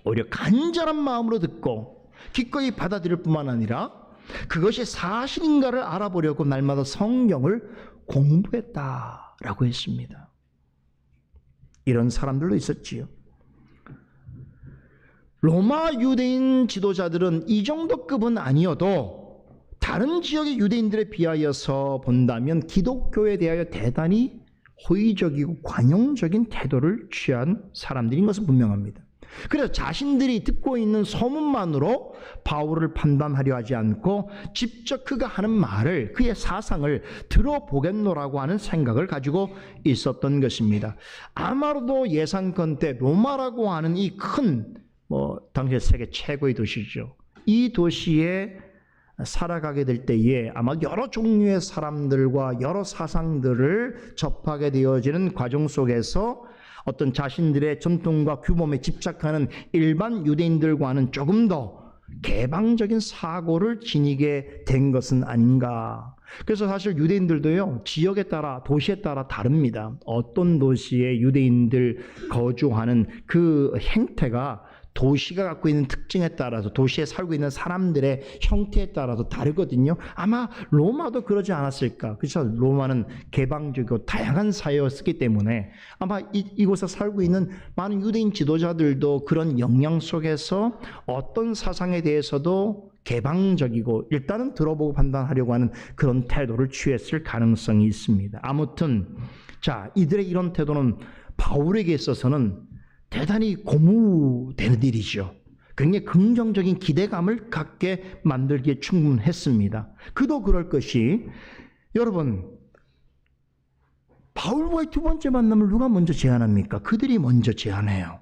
오히려 간절한 마음으로 듣고 기꺼이 받아들일 뿐만 아니라 그것이 사실인가를 알아보려고 날마다 성경을 공부했다라고 했습니다. 이런 사람들도 있었지요. 로마 유대인 지도자들은 이 정도 급은 아니어도 다른 지역의 유대인들에 비하여서 본다면 기독교에 대하여 대단히 호의적이고 관용적인 태도를 취한 사람들인 것은 분명합니다. 그래서 자신들이 듣고 있는 소문만으로 바울을 판단하려 하지 않고 직접 그가 하는 말을, 그의 사상을 들어보겠노라고 하는 생각을 가지고 있었던 것입니다. 아마도 예상컨대 로마라고 하는 이 큰 당시 세계 최고의 도시죠. 이 도시에 살아가게 될 때에 아마 여러 종류의 사람들과 여러 사상들을 접하게 되어지는 과정 속에서 어떤 자신들의 전통과 규범에 집착하는 일반 유대인들과는 조금 더 개방적인 사고를 지니게 된 것은 아닌가. 그래서 사실 유대인들도요, 지역에 따라, 도시에 따라 다릅니다. 어떤 도시에 유대인들 거주하는 그 행태가 도시가 갖고 있는 특징에 따라서, 도시에 살고 있는 사람들의 형태에 따라서 다르거든요. 아마 로마도 그러지 않았을까. 그렇죠? 로마는 개방적이고 다양한 사회였기 때문에 아마 이곳에 살고 있는 많은 유대인 지도자들도 그런 영향 속에서 어떤 사상에 대해서도 개방적이고 일단은 들어보고 판단하려고 하는 그런 태도를 취했을 가능성이 있습니다. 아무튼 자, 이들의 이런 태도는 바울에게 있어서는 대단히 고무되는 일이죠. 굉장히 긍정적인 기대감을 갖게 만들기에 충분했습니다. 그도 그럴 것이, 여러분, 바울과의 두 번째 만남을 누가 먼저 제안합니까? 그들이 먼저 제안해요.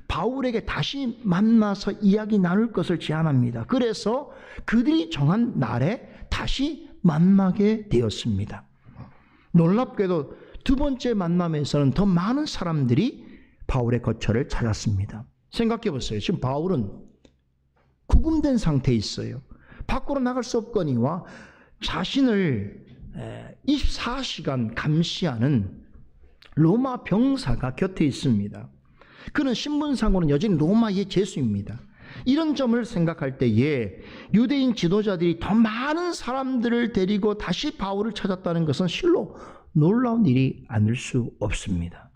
바울에게 다시 만나서 이야기 나눌 것을 제안합니다. 그래서 그들이 정한 날에 다시 만나게 되었습니다. 놀랍게도 두 번째 만남에서는 더 많은 사람들이 바울의 거처를 찾았습니다. 생각해 보세요. 지금 바울은 구금된 상태에 있어요. 밖으로 나갈 수 없거니와 자신을 24시간 감시하는 로마 병사가 곁에 있습니다. 그는 신분상으로는 여전히 로마의 죄수입니다. 이런 점을 생각할 때에 유대인 지도자들이 더 많은 사람들을 데리고 다시 바울을 찾았다는 것은 실로 놀라운 일이 아닐 수 없습니다.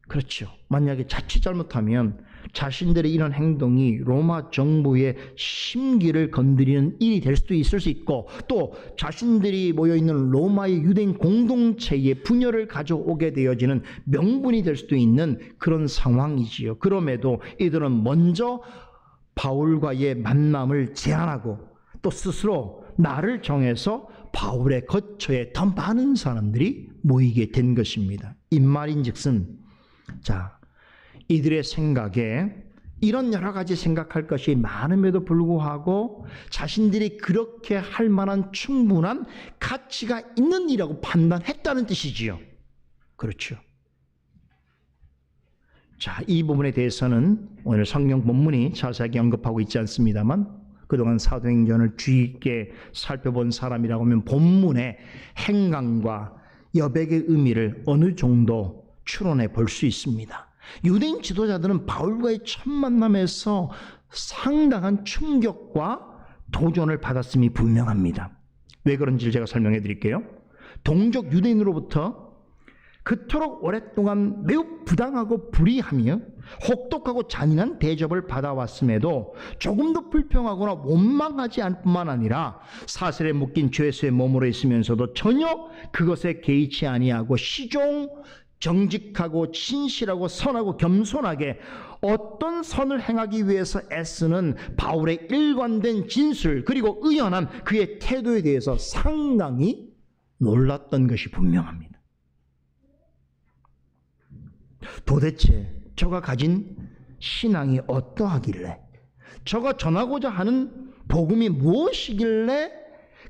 그렇죠. 만약에 자칫 잘못하면 자신들의 이런 행동이 로마 정부의 심기를 건드리는 일이 될 수도 있을 수 있고, 또 자신들이 모여있는 로마의 유대인 공동체에 분열을 가져오게 되어지는 명분이 될 수도 있는 그런 상황이지요. 그럼에도 이들은 먼저 바울과의 만남을 제안하고 또 스스로 날을 정해서 바울의 거처에 더 많은 사람들이 모이게 된 것입니다. 이 말인즉슨, 자, 이들의 생각에 이런 여러 가지 생각할 것이 많음에도 불구하고 자신들이 그렇게 할 만한 충분한 가치가 있는 일이라고 판단했다는 뜻이지요. 그렇죠. 자, 이 부분에 대해서는 오늘 성경 본문이 자세하게 언급하고 있지 않습니다만, 그동안 사도행전을 주의 깊게 살펴본 사람이라고 하면 본문의 행간과 여백의 의미를 어느 정도 추론해 볼 수 있습니다. 유대인 지도자들은 바울과의 첫 만남에서 상당한 충격과 도전을 받았음이 분명합니다. 왜 그런지를 제가 설명해 드릴게요. 동족 유대인으로부터 그토록 오랫동안 매우 부당하고 불의하며 혹독하고 잔인한 대접을 받아왔음에도 조금도 불평하거나 원망하지 않을 뿐만 아니라 사슬에 묶인 죄수의 몸으로 있으면서도 전혀 그것에 개의치 아니하고 시종 정직하고 진실하고 선하고 겸손하게 어떤 선을 행하기 위해서 애쓰는 바울의 일관된 진술 그리고 의연한 그의 태도에 대해서 상당히 놀랐던 것이 분명합니다. 도대체 저가 가진 신앙이 어떠하길래, 저가 전하고자 하는 복음이 무엇이길래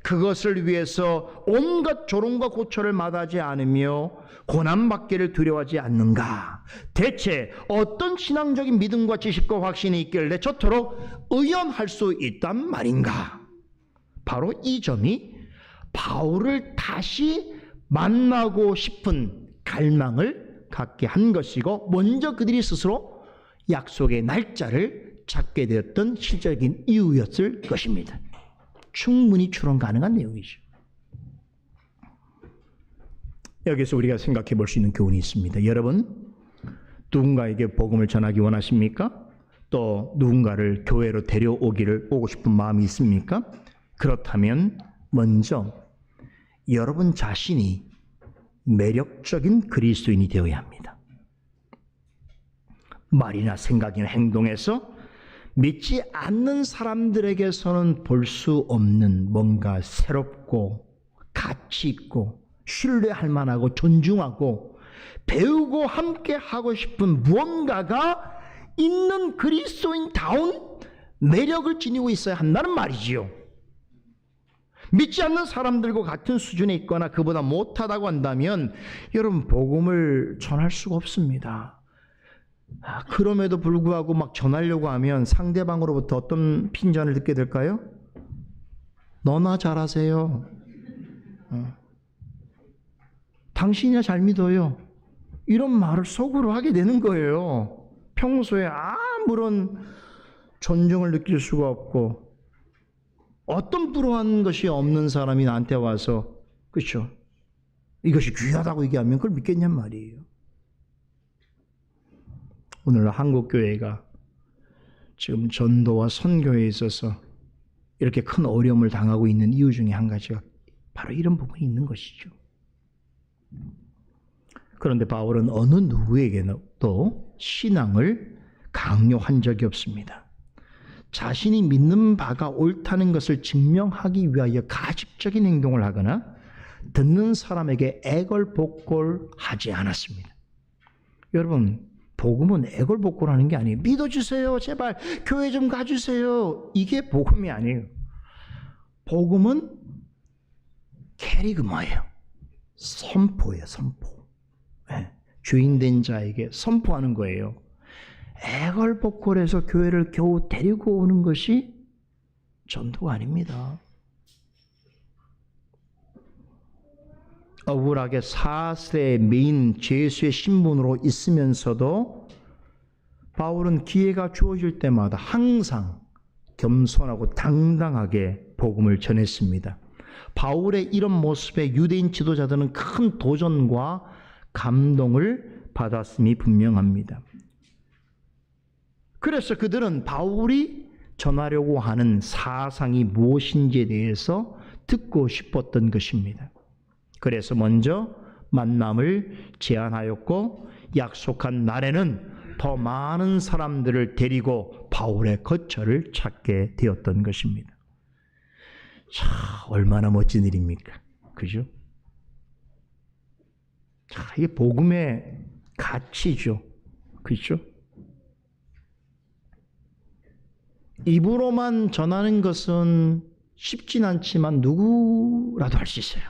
그것을 위해서 온갖 조롱과 고초를 마다하지 않으며 고난받기를 두려워하지 않는가? 대체 어떤 신앙적인 믿음과 지식과 확신이 있길래 저토록 의연할 수 있단 말인가? 바로 이 점이 바울을 다시 만나고 싶은 갈망을 갖게 한 것이고, 먼저 그들이 스스로 약속의 날짜를 잡게 되었던 실질적인 이유였을 것입니다. 충분히 추론 가능한 내용이죠. 여기서 우리가 생각해 볼 수 있는 교훈이 있습니다. 여러분, 누군가에게 복음을 전하기 원하십니까? 또 누군가를 교회로 오고 싶은 마음이 있습니까? 그렇다면 먼저 여러분 자신이 매력적인 그리스도인이 되어야 합니다. 말이나 생각이나 행동에서 믿지 않는 사람들에게서는 볼 수 없는 뭔가 새롭고 가치 있고 신뢰할 만하고 존중하고 배우고 함께 하고 싶은 무언가가 있는 그리스도인다운 매력을 지니고 있어야 한다는 말이지요. 믿지 않는 사람들과 같은 수준에 있거나 그보다 못하다고 한다면 여러분 복음을 전할 수가 없습니다. 그럼에도 불구하고 막 전하려고 하면 상대방으로부터 어떤 핀잔을 듣게 될까요? 너나 잘하세요. 당신이나 잘 믿어요. 이런 말을 속으로 하게 되는 거예요. 평소에 아무런 존중을 느낄 수가 없고 어떤 불우한 것이 없는 사람이 나한테 와서 그렇죠? 이것이 귀하다고 얘기하면 그걸 믿겠냔 말이에요. 오늘 한국교회가 지금 전도와 선교에 있어서 이렇게 큰 어려움을 당하고 있는 이유 중에 한 가지가 바로 이런 부분이 있는 것이죠. 그런데 바울은 어느 누구에게도 신앙을 강요한 적이 없습니다. 자신이 믿는 바가 옳다는 것을 증명하기 위하여 가십적인 행동을 하거나 듣는 사람에게 애걸복걸하지 않았습니다. 여러분, 복음은 애걸복걸하는 게 아니에요. 믿어주세요. 제발 교회 좀 가주세요. 이게 복음이 아니에요. 복음은 캐리그마예요. 선포예요. 선포. 네. 주인된 자에게 선포하는 거예요. 애걸복걸해서 교회를 겨우 데리고 오는 것이 전도가 아닙니다. 억울하게 사슬에 매인 죄수의 신분으로 있으면서도 바울은 기회가 주어질 때마다 항상 겸손하고 당당하게 복음을 전했습니다. 바울의 이런 모습에 유대인 지도자들은 큰 도전과 감동을 받았음이 분명합니다. 그래서 그들은 바울이 전하려고 하는 사상이 무엇인지에 대해서 듣고 싶었던 것입니다. 그래서 먼저 만남을 제안하였고 약속한 날에는 더 많은 사람들을 데리고 바울의 거처를 찾게 되었던 것입니다. 자, 얼마나 멋진 일입니까? 그죠? 자, 이게 복음의 가치죠. 그죠? 입으로만 전하는 것은 쉽진 않지만 누구라도 할 수 있어요.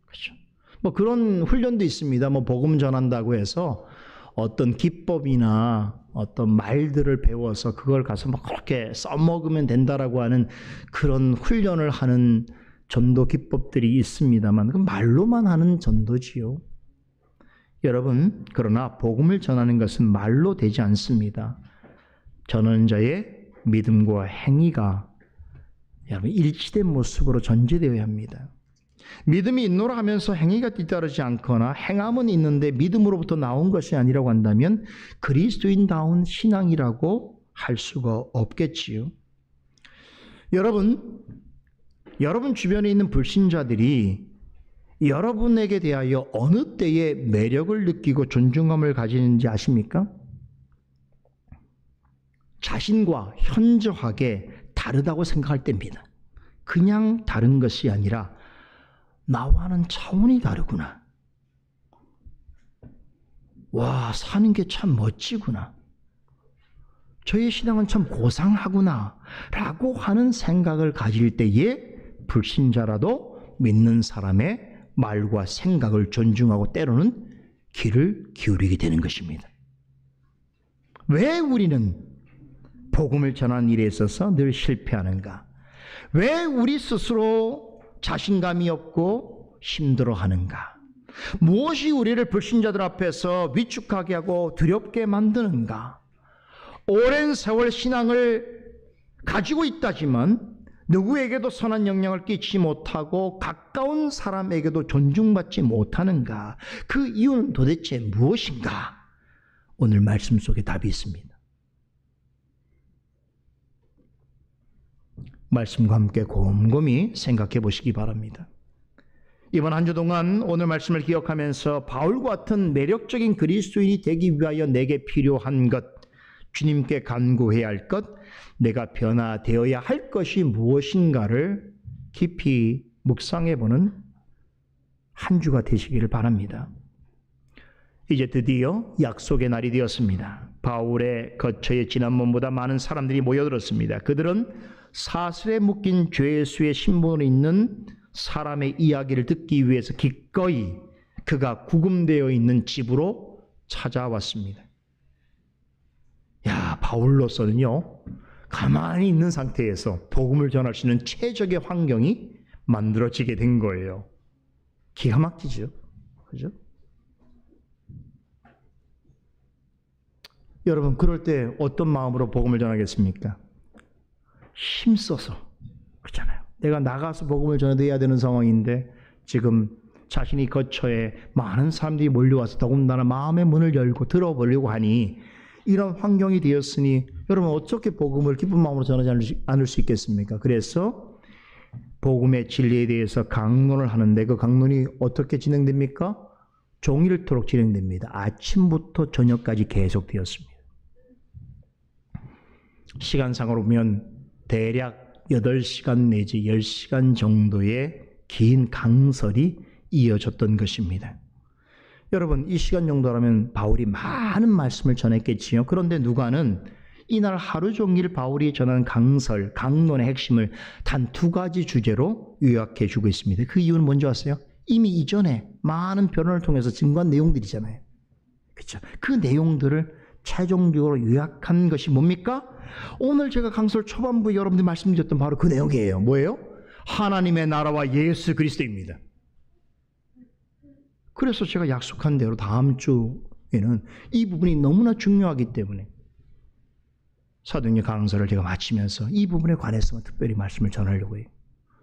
그렇죠? 뭐 그런 훈련도 있습니다. 뭐 복음 전한다고 해서 어떤 기법이나 어떤 말들을 배워서 그걸 가서 막 그렇게 써먹으면 된다라고 하는 그런 훈련을 하는 전도 기법들이 있습니다만 그 말로만 하는 전도지요. 여러분, 그러나 복음을 전하는 것은 말로 되지 않습니다. 전하는 자의 믿음과 행위가 여러분 일치된 모습으로 전제되어야 합니다. 믿음이 있노라 하면서 행위가 뒤따르지 않거나 행함은 있는데 믿음으로부터 나온 것이 아니라고 한다면 그리스도인다운 신앙이라고 할 수가 없겠지요. 여러분 주변에 있는 불신자들이 여러분에게 대하여 어느 때에 매력을 느끼고 존중감을 가지는지 아십니까? 자신과 현저하게 다르다고 생각할 때입니다. 그냥 다른 것이 아니라 나와는 차원이 다르구나. 와, 사는 게 참 멋지구나. 저의 신앙은 참 고상하구나 라고 하는 생각을 가질 때에 불신자라도 믿는 사람의 말과 생각을 존중하고 때로는 귀를 기울이게 되는 것입니다. 왜 우리는 복음을 전하는 일에 있어서 늘 실패하는가? 왜 우리 스스로 자신감이 없고 힘들어하는가? 무엇이 우리를 불신자들 앞에서 위축하게 하고 두렵게 만드는가? 오랜 세월 신앙을 가지고 있다지만 누구에게도 선한 영향을 끼치지 못하고 가까운 사람에게도 존중받지 못하는가? 그 이유는 도대체 무엇인가? 오늘 말씀 속에 답이 있습니다. 말씀과 함께 곰곰이 생각해 보시기 바랍니다. 이번 한 주 동안 오늘 말씀을 기억하면서 바울과 같은 매력적인 그리스도인이 되기 위하여 내게 필요한 것, 주님께 간구해야 할 것, 내가 변화되어야 할 것이 무엇인가를 깊이 묵상해보는 한 주가 되시기를 바랍니다. 이제 드디어 약속의 날이 되었습니다. 바울의 거처에 지난번보다 많은 사람들이 모여들었습니다. 그들은 사슬에 묶인 죄수의 신분이 있는 사람의 이야기를 듣기 위해서 기꺼이 그가 구금되어 있는 집으로 찾아왔습니다. 야, 바울로서는요, 가만히 있는 상태에서 복음을 전할 수 있는 최적의 환경이 만들어지게 된 거예요. 기가 막히죠. 그죠? 여러분, 그럴 때 어떤 마음으로 복음을 전하겠습니까? 힘써서. 그렇잖아요. 내가 나가서 복음을 전해야 되는 상황인데 지금 자신이 거처에 많은 사람들이 몰려와서 더군다나 마음의 문을 열고 들어보려고 하니 이런 환경이 되었으니 여러분 어떻게 복음을 기쁜 마음으로 전하지 않을 수 있겠습니까? 그래서 복음의 진리에 대해서 강론을 하는데 그 강론이 어떻게 진행됩니까? 종일토록 진행됩니다. 아침부터 저녁까지 계속되었습니다. 시간상으로 보면 대략 8시간 내지 10시간 정도의 긴 강설이 이어졌던 것입니다. 여러분, 이 시간 정도라면 바울이 많은 말씀을 전했겠지요. 그런데 누가는 이날 하루 종일 바울이 전한 강설, 강론의 핵심을 단 2가지 주제로 요약해 주고 있습니다. 그 이유는 뭔지 아세요? 이미 이전에 많은 변론을 통해서 증거한 내용들이잖아요. 그렇죠? 그 내용들을 최종적으로 요약한 것이 뭡니까? 오늘 제가 강설 초반부에 여러분들 말씀드렸던 바로 그 내용이에요. 뭐예요? 하나님의 나라와 예수 그리스도입니다. 그래서 제가 약속한 대로 다음 주에는 이 부분이 너무나 중요하기 때문에 사도행전 강설을 제가 마치면서 이 부분에 관해서만 특별히 말씀을 전하려고 해요.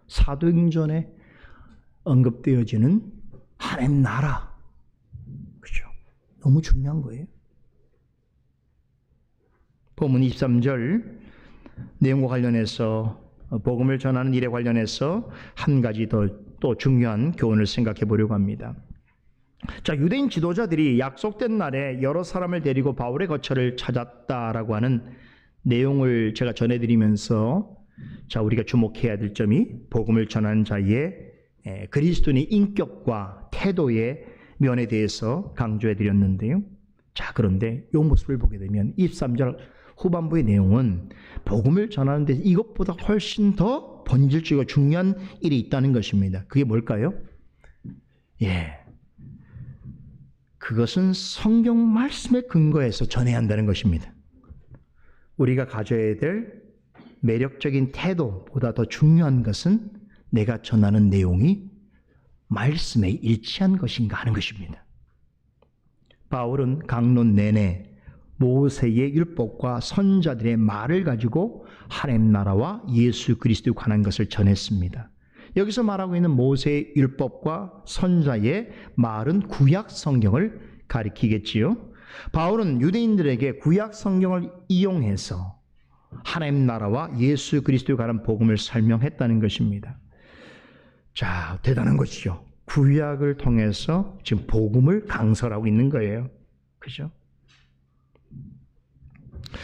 사도행전에 언급되어지는 하나님 나라, 그렇죠? 너무 중요한 거예요. 본문 23절 내용과 관련해서 복음을 전하는 일에 관련해서 한 가지 또 중요한 교훈을 생각해 보려고 합니다. 자, 유대인 지도자들이 약속된 날에 여러 사람을 데리고 바울의 거처를 찾았다라고 하는 내용을 제가 전해드리면서 자, 우리가 주목해야 될 점이 복음을 전하는 자의 그리스도인의 인격과 태도의 면에 대해서 강조해 드렸는데요. 자, 그런데 이 모습을 보게 되면 23절 후반부의 내용은 복음을 전하는 데 이것보다 훨씬 더 본질적이고 중요한 일이 있다는 것입니다. 그게 뭘까요? 그것은 성경 말씀에 근거해서 전해야 한다는 것입니다. 우리가 가져야 될 매력적인 태도보다 더 중요한 것은 내가 전하는 내용이 말씀에 일치한 것인가 하는 것입니다. 바울은 강론 내내 모세의 율법과 선자들의 말을 가지고 하나님 나라와 예수 그리스도에 관한 것을 전했습니다. 여기서 말하고 있는 모세의 율법과 선자의 말은 구약 성경을 가리키겠지요. 바울은 유대인들에게 구약 성경을 이용해서 하나님 나라와 예수 그리스도에 관한 복음을 설명했다는 것입니다. 자, 대단한 것이죠. 구약을 통해서 지금 복음을 강설하고 있는 거예요. 그죠?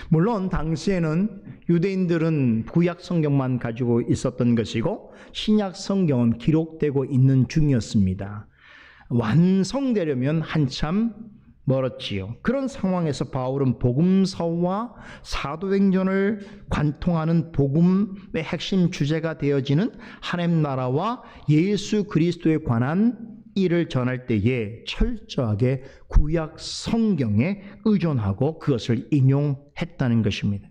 물론 당시에는 유대인들은 구약 성경만 가지고 있었던 것이고 신약 성경은 기록되고 있는 중이었습니다. 완성되려면 한참 멀었지요. 그런 상황에서 바울은 복음서와 사도행전을 관통하는 복음의 핵심 주제가 되어지는 하나님 나라와 예수 그리스도에 관한 일을 전할 때에 철저하게 구약 성경에 의존하고 그것을 인용했다는 것입니다.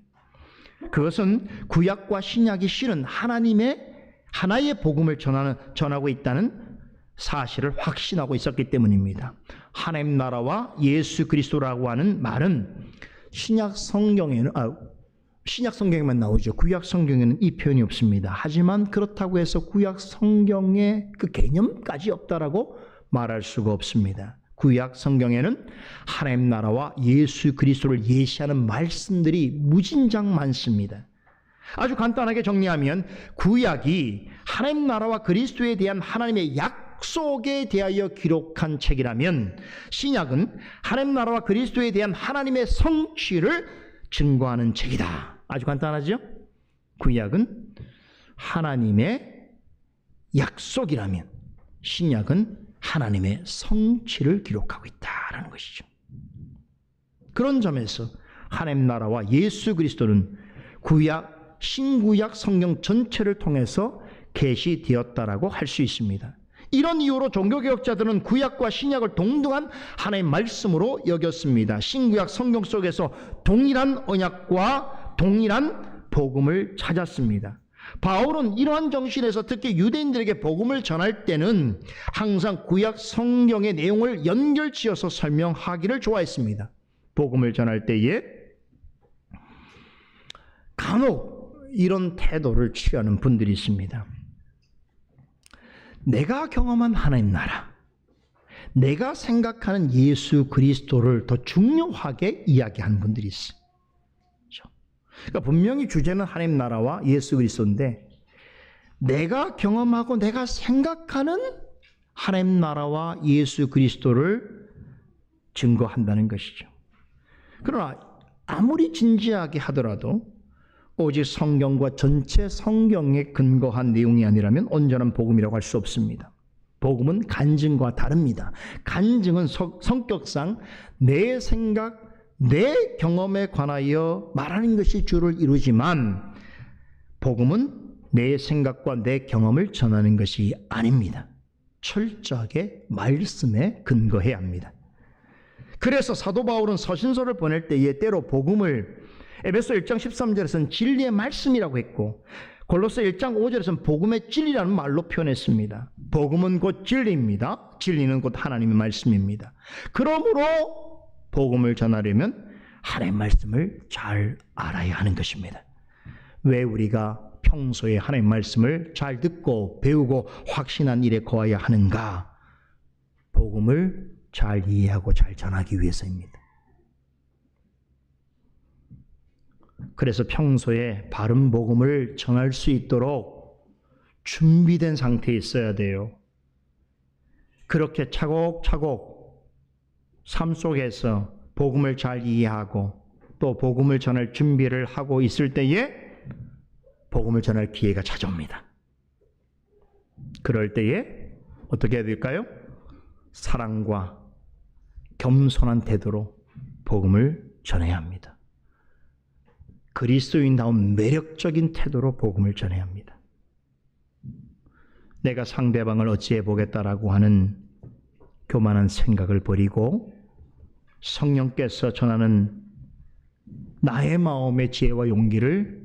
그것은 구약과 신약이 실은 하나님의 하나의 복음을 전하고 있다는 사실을 확신하고 있었기 때문입니다. 하나님 나라와 예수 그리스도라고 하는 말은 신약 성경에만 나오죠. 구약 성경에는 이 표현이 없습니다. 하지만 그렇다고 해서 구약 성경에 그 개념까지 없다라고 말할 수가 없습니다. 구약 성경에는 하나님 나라와 예수 그리스도를 예시하는 말씀들이 무진장 많습니다. 아주 간단하게 정리하면 구약이 하나님 나라와 그리스도에 대한 하나님의 약속에 대하여 기록한 책이라면 신약은 하나님 나라와 그리스도에 대한 하나님의 성취를 증거하는 책이다. 아주 간단하죠? 구약은 하나님의 약속이라면 신약은 하나님의 성취를 기록하고 있다라는 것이죠. 그런 점에서 하나님 나라와 예수 그리스도는 구약, 신구약 성경 전체를 통해서 계시되었다라고 할 수 있습니다. 이런 이유로 종교개혁자들은 구약과 신약을 동등한 하나님의 말씀으로 여겼습니다. 신구약 성경 속에서 동일한 언약과 동일한 복음을 찾았습니다. 바울은 이러한 정신에서 특히 유대인들에게 복음을 전할 때는 항상 구약 성경의 내용을 연결지어서 설명하기를 좋아했습니다. 복음을 전할 때에 간혹 이런 태도를 취하는 분들이 있습니다. 내가 경험한 하나님 나라, 내가 생각하는 예수 그리스도를 더 중요하게 이야기하는 분들이 있어요. 그러니까 분명히 주제는 하나님 나라와 예수 그리스도인데 내가 경험하고 내가 생각하는 하나님 나라와 예수 그리스도를 증거한다는 것이죠. 그러나 아무리 진지하게 하더라도 오직 성경과 전체 성경에 근거한 내용이 아니라면 온전한 복음이라고 할 수 없습니다. 복음은 간증과 다릅니다. 간증은 성격상 내 생각, 내 경험에 관하여 말하는 것이 주를 이루지만 복음은 내 생각과 내 경험을 전하는 것이 아닙니다. 철저하게 말씀에 근거해야 합니다. 그래서 사도 바울은 서신서를 보낼 때에 때로 복음을 에베소 1장 13절에서는 진리의 말씀이라고 했고 골로새 1장 5절에서는 복음의 진리라는 말로 표현했습니다. 복음은 곧 진리입니다. 진리는 곧 하나님의 말씀입니다. 그러므로 복음을 전하려면 하나님의 말씀을 잘 알아야 하는 것입니다. 왜 우리가 평소에 하나님의 말씀을 잘 듣고 배우고 확신한 일에 거해야 하는가? 복음을 잘 이해하고 잘 전하기 위해서입니다. 그래서 평소에 바른 복음을 전할 수 있도록 준비된 상태에 있어야 돼요. 그렇게 차곡차곡 삶 속에서 복음을 잘 이해하고 또 복음을 전할 준비를 하고 있을 때에 복음을 전할 기회가 찾아옵니다. 그럴 때에 어떻게 해야 될까요? 사랑과 겸손한 태도로 복음을 전해야 합니다. 그리스도인다운 매력적인 태도로 복음을 전해야 합니다. 내가 상대방을 어찌해 보겠다라고 하는 교만한 생각을 버리고 성령께서 전하는 나의 마음의 지혜와 용기를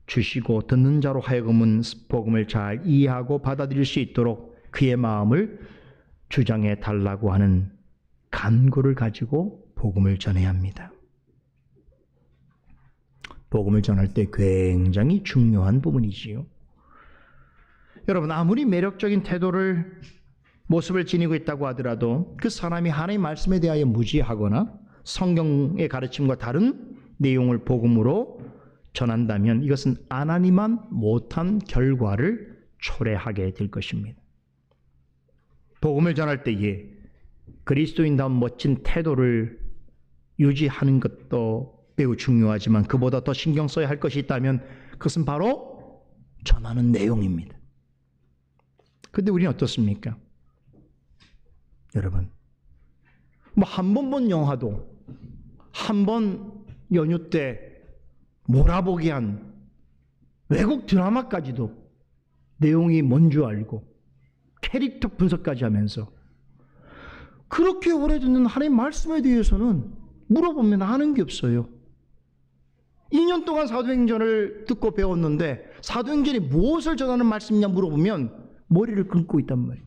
주시고 듣는 자로 하여금은 복음을 잘 이해하고 받아들일 수 있도록 그의 마음을 주장해 달라고 하는 간구를 가지고 복음을 전해야 합니다. 복음을 전할 때 굉장히 중요한 부분이지요. 여러분, 아무리 매력적인 모습을 지니고 있다고 하더라도 그 사람이 하나님의 말씀에 대하여 무지하거나 성경의 가르침과 다른 내용을 복음으로 전한다면 이것은 하나님만 못한 결과를 초래하게 될 것입니다. 복음을 전할 때에 그리스도인다운 멋진 태도를 유지하는 것도 매우 중요하지만 그보다 더 신경 써야 할 것이 있다면 그것은 바로 전하는 내용입니다. 그런데 우리는 어떻습니까? 여러분, 한 번 본 영화도 한 번 연휴 때 몰아보기 한 외국 드라마까지도 내용이 뭔 줄 알고 캐릭터 분석까지 하면서 그렇게 오래 듣는 하나님의 말씀에 대해서는 물어보면 아는 게 없어요. 2년 동안 사도행전을 듣고 배웠는데 사도행전이 무엇을 전하는 말씀이냐 물어보면 머리를 긁고 있단 말이에요.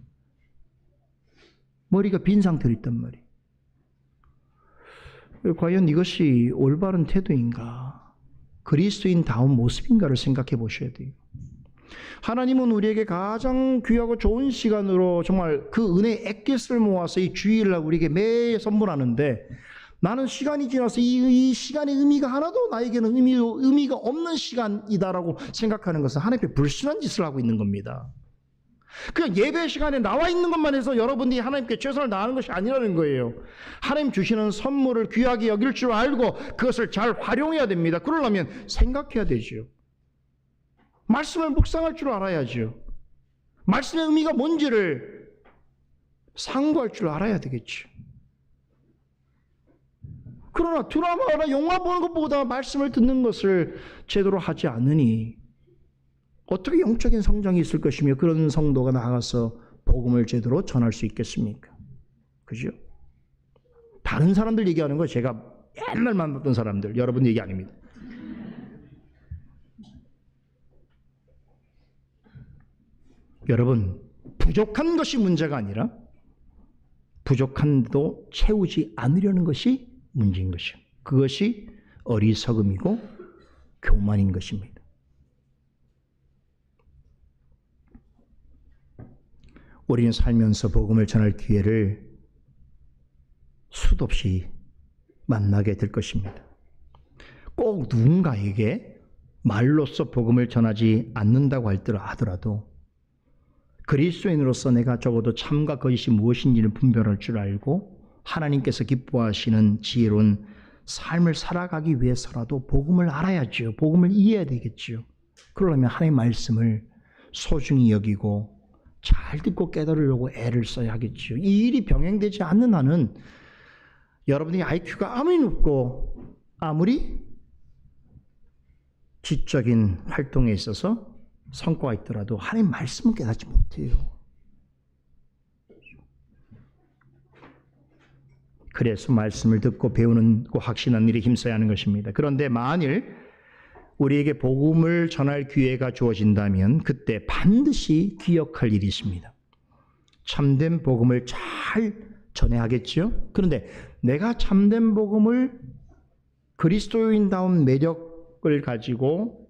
머리가 빈 상태로 있단 말이에요. 과연 이것이 올바른 태도인가? 그리스도인다운 모습인가를 생각해 보셔야 돼요. 하나님은 우리에게 가장 귀하고 좋은 시간으로 정말 그 은혜의 액깃을 모아서 이 주일날 우리에게 매일 선물하는데 나는 시간이 지나서 이 시간의 의미가 하나도 나에게는 의미가 없는 시간이다라고 생각하는 것은 하나님께 불순한 짓을 하고 있는 겁니다. 그냥 예배 시간에 나와 있는 것만 해서 여러분들이 하나님께 최선을 다하는 것이 아니라는 거예요. 하나님 주시는 선물을 귀하게 여길 줄 알고 그것을 잘 활용해야 됩니다. 그러려면 생각해야 되죠. 말씀을 묵상할 줄 알아야죠. 말씀의 의미가 뭔지를 상고할 줄 알아야 되겠죠. 그러나 드라마나 영화 보는 것보다 말씀을 듣는 것을 제대로 하지 않으니 어떻게 영적인 성장이 있을 것이며 그런 성도가 나가서 복음을 제대로 전할 수 있겠습니까? 그죠? 다른 사람들 얘기하는 거 제가 옛날 만났던 사람들, 여러분 얘기 아닙니다. 여러분, 부족한 것이 문제가 아니라 부족한데도 채우지 않으려는 것이 문제인 것이요. 그것이 어리석음이고 교만인 것입니다. 우리는 살면서 복음을 전할 기회를 수도 없이 만나게 될 것입니다. 꼭 누군가에게 말로써 복음을 전하지 않는다고 하더라도 그리스도인으로서 내가 적어도 참과 거짓이 무엇인지를 분별할 줄 알고 하나님께서 기뻐하시는 지혜로운 삶을 살아가기 위해서라도 복음을 알아야죠. 복음을 이해해야 되겠죠. 그러려면 하나님의 말씀을 소중히 여기고 잘 듣고 깨달으려고 애를 써야 하겠죠. 이 일이 병행되지 않는 한은 여러분의 IQ가 아무리 높고 아무리 지적인 활동에 있어서 성과가 있더라도 하나님 말씀은 깨닫지 못해요. 그래서 말씀을 듣고 배우는 고 확신하는 일에 힘써야 하는 것입니다. 그런데 만일 우리에게 복음을 전할 기회가 주어진다면 그때 반드시 기억할 일이 있습니다. 참된 복음을 잘 전해야 하겠죠. 그런데 내가 참된 복음을 그리스도인다운 매력을 가지고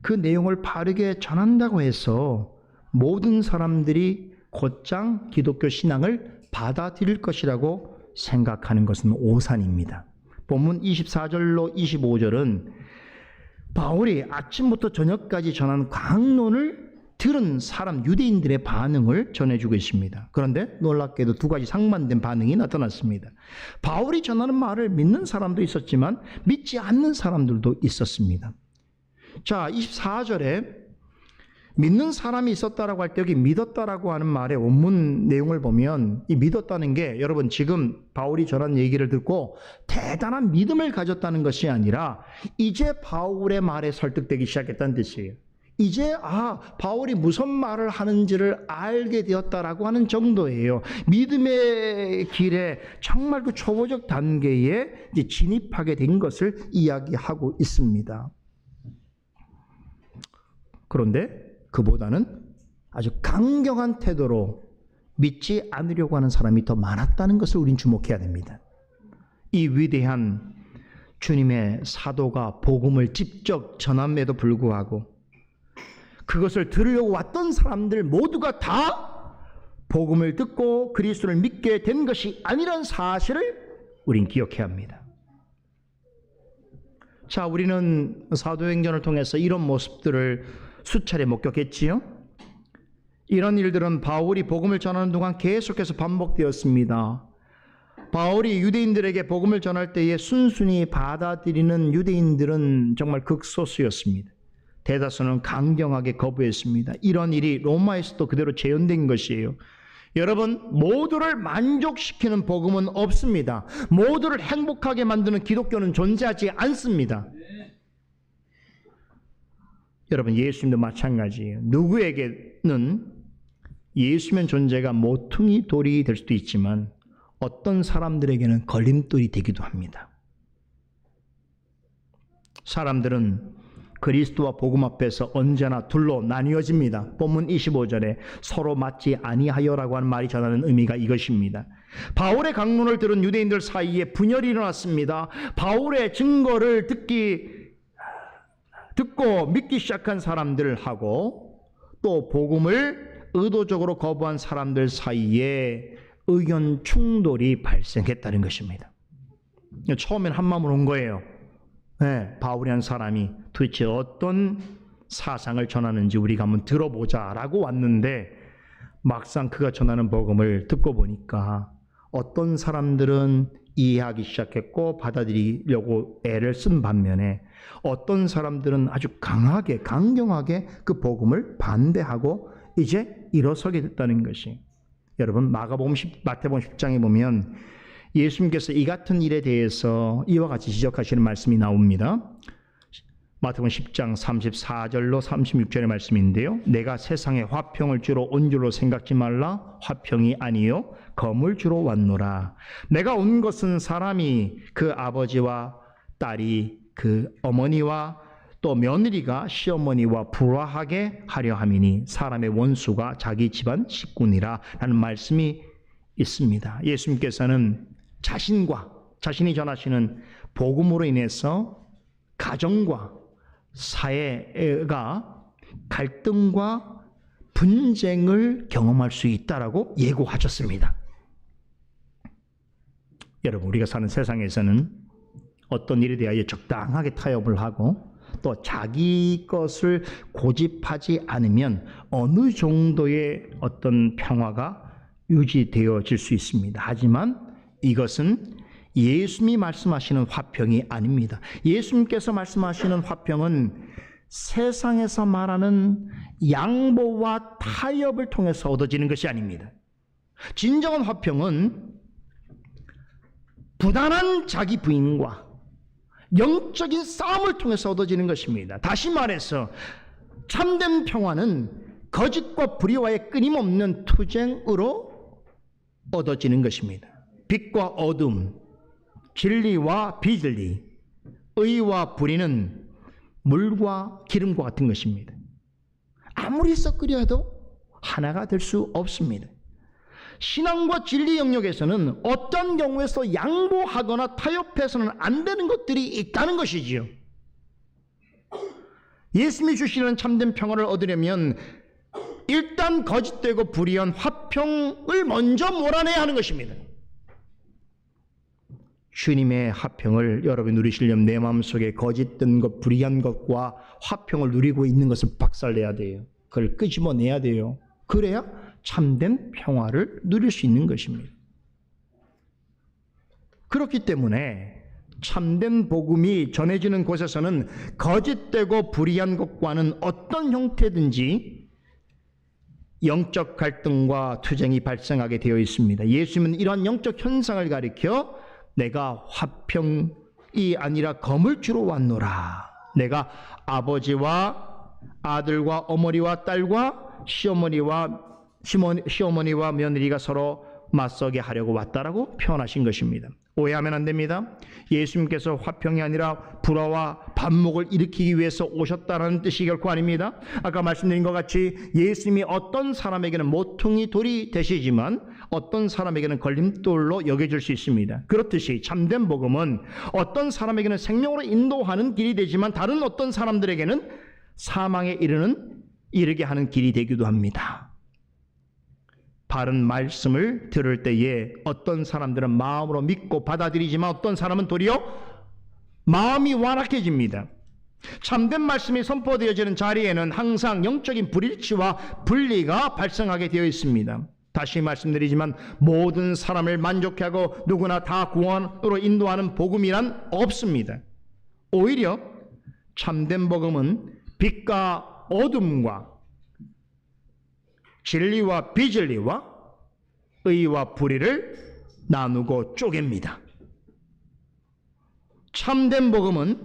그 내용을 바르게 전한다고 해서 모든 사람들이 곧장 기독교 신앙을 받아들일 것이라고 생각하는 것은 오산입니다. 본문 24절로 25절은 바울이 아침부터 저녁까지 전한 강론을 들은 사람 유대인들의 반응을 전해주고 있습니다. 그런데 놀랍게도 두 가지 상반된 반응이 나타났습니다. 바울이 전하는 말을 믿는 사람도 있었지만 믿지 않는 사람들도 있었습니다. 자, 24절에 믿는 사람이 있었다라고 할 때 여기 믿었다라고 하는 말의 원문 내용을 보면 이 믿었다는 게 여러분 지금 바울이 전한 얘기를 듣고 대단한 믿음을 가졌다는 것이 아니라 이제 바울의 말에 설득되기 시작했다는 뜻이에요. 이제 바울이 무슨 말을 하는지를 알게 되었다라고 하는 정도예요. 믿음의 길에 정말 그 초보적 단계에 이제 진입하게 된 것을 이야기하고 있습니다. 그런데 그보다는 아주 강경한 태도로 믿지 않으려고 하는 사람이 더 많았다는 것을 우린 주목해야 됩니다. 이 위대한 주님의 사도가 복음을 직접 전함에도 불구하고 그것을 들으려고 왔던 사람들 모두가 다 복음을 듣고 그리스도를 믿게 된 것이 아니라는 사실을 우린 기억해야 합니다. 자, 우리는 사도행전을 통해서 이런 모습들을 수차례 목격했지요. 이런 일들은 바울이 복음을 전하는 동안 계속해서 반복되었습니다. 바울이 유대인들에게 복음을 전할 때에 순순히 받아들이는 유대인들은 정말 극소수였습니다. 대다수는 강경하게 거부했습니다. 이런 일이 로마에서도 그대로 재현된 것이에요. 여러분, 모두를 만족시키는 복음은 없습니다. 모두를 행복하게 만드는 기독교는 존재하지 않습니다. 여러분, 예수님도 마찬가지예요. 누구에게는 예수면 존재가 모퉁이 돌이 될 수도 있지만 어떤 사람들에게는 걸림돌이 되기도 합니다. 사람들은 그리스도와 복음 앞에서 언제나 둘로 나뉘어집니다. 본문 25절에 서로 맞지 아니하여라고 하는 말이 전하는 의미가 이것입니다. 바울의 강론을 들은 유대인들 사이에 분열이 일어났습니다. 바울의 증거를 듣고 믿기 시작한 사람들하고 또 복음을 의도적으로 거부한 사람들 사이에 의견 충돌이 발생했다는 것입니다. 처음엔 한 마음으로 온 거예요. 네, 바울이라는 사람이 도대체 어떤 사상을 전하는지 우리가 한번 들어보자라고 왔는데 막상 그가 전하는 복음을 듣고 보니까 어떤 사람들은 이해하기 시작했고 받아들이려고 애를 쓴 반면에 어떤 사람들은 아주 강하게 강경하게 그 복음을 반대하고 이제 일어서게 됐다는 것이, 여러분 마태복음 10장에 보면 예수님께서 이 같은 일에 대해서 이와 같이 지적하시는 말씀이 나옵니다. 마태복음 10장 34절로 36절의 말씀인데요. 내가 세상에 화평을 주러 온 줄로 생각지 말라. 화평이 아니요 검을 주러 왔노라. 내가 온 것은 사람이 그 아버지와 딸이 그 어머니와 또 며느리가 시어머니와 불화하게 하려 함이니 사람의 원수가 자기 집안 식구니라 라는 말씀이 있습니다. 예수님께서는 자신이 전하시는 복음으로 인해서 가정과 사회가 갈등과 분쟁을 경험할 수 있다라고 예고하셨습니다. 여러분, 우리가 사는 세상에서는 어떤 일에 대하여 적당하게 타협을 하고 또 자기 것을 고집하지 않으면 어느 정도의 어떤 평화가 유지되어질 수 있습니다. 하지만 이것은 예수님이 말씀하시는 화평이 아닙니다. 예수님께서 말씀하시는 화평은 세상에서 말하는 양보와 타협을 통해서 얻어지는 것이 아닙니다. 진정한 화평은 부단한 자기 부인과 영적인 싸움을 통해서 얻어지는 것입니다. 다시 말해서 참된 평화는 거짓과 불의와의 끊임없는 투쟁으로 얻어지는 것입니다. 빛과 어둠, 진리와 비진리, 의와 불의는 물과 기름과 같은 것입니다. 아무리 섞으려도 하나가 될 수 없습니다. 신앙과 진리 영역에서는 어떤 경우에서 양보하거나 타협해서는 안 되는 것들이 있다는 것이지요. 예수님이 주시는 참된 평화를 얻으려면 일단 거짓되고 불의한 화평을 먼저 몰아내야 하는 것입니다. 주님의 화평을 여러분이 누리시려면 내 마음속에 거짓된 것, 불의한 것과 화평을 누리고 있는 것을 박살내야 돼요. 그걸 끄집어내야 돼요. 그래야 참된 평화를 누릴 수 있는 것입니다. 그렇기 때문에 참된 복음이 전해지는 곳에서는 거짓되고 불의한 것과는 어떤 형태든지 영적 갈등과 투쟁이 발생하게 되어 있습니다. 예수님은 이러한 영적 현상을 가리켜 내가 화평이 아니라 검을 주러 왔노라. 내가 아버지와 아들과 어머니와 딸과 시어머니와 며느리가 서로 맞서게 하려고 왔다라고 표현하신 것입니다. 오해하면 안 됩니다. 예수님께서 화평이 아니라 불화와 반목을 일으키기 위해서 오셨다는 뜻이 결코 아닙니다. 아까 말씀드린 것 같이 예수님이 어떤 사람에게는 모퉁이 돌이 되시지만 어떤 사람에게는 걸림돌로 여겨질 수 있습니다. 그렇듯이 참된 복음은 어떤 사람에게는 생명으로 인도하는 길이 되지만 다른 어떤 사람들에게는 사망에 이르게 하는 길이 되기도 합니다. 바른 말씀을 들을 때에 어떤 사람들은 마음으로 믿고 받아들이지만 어떤 사람은 도리어 마음이 완악해집니다. 참된 말씀이 선포되어지는 자리에는 항상 영적인 불일치와 분리가 발생하게 되어 있습니다. 다시 말씀드리지만 모든 사람을 만족해 하고 누구나 다 구원으로 인도하는 복음이란 없습니다. 오히려 참된 복음은 빛과 어둠과 진리와 비진리와 의와 불의를 나누고 쪼갭니다. 참된 복음은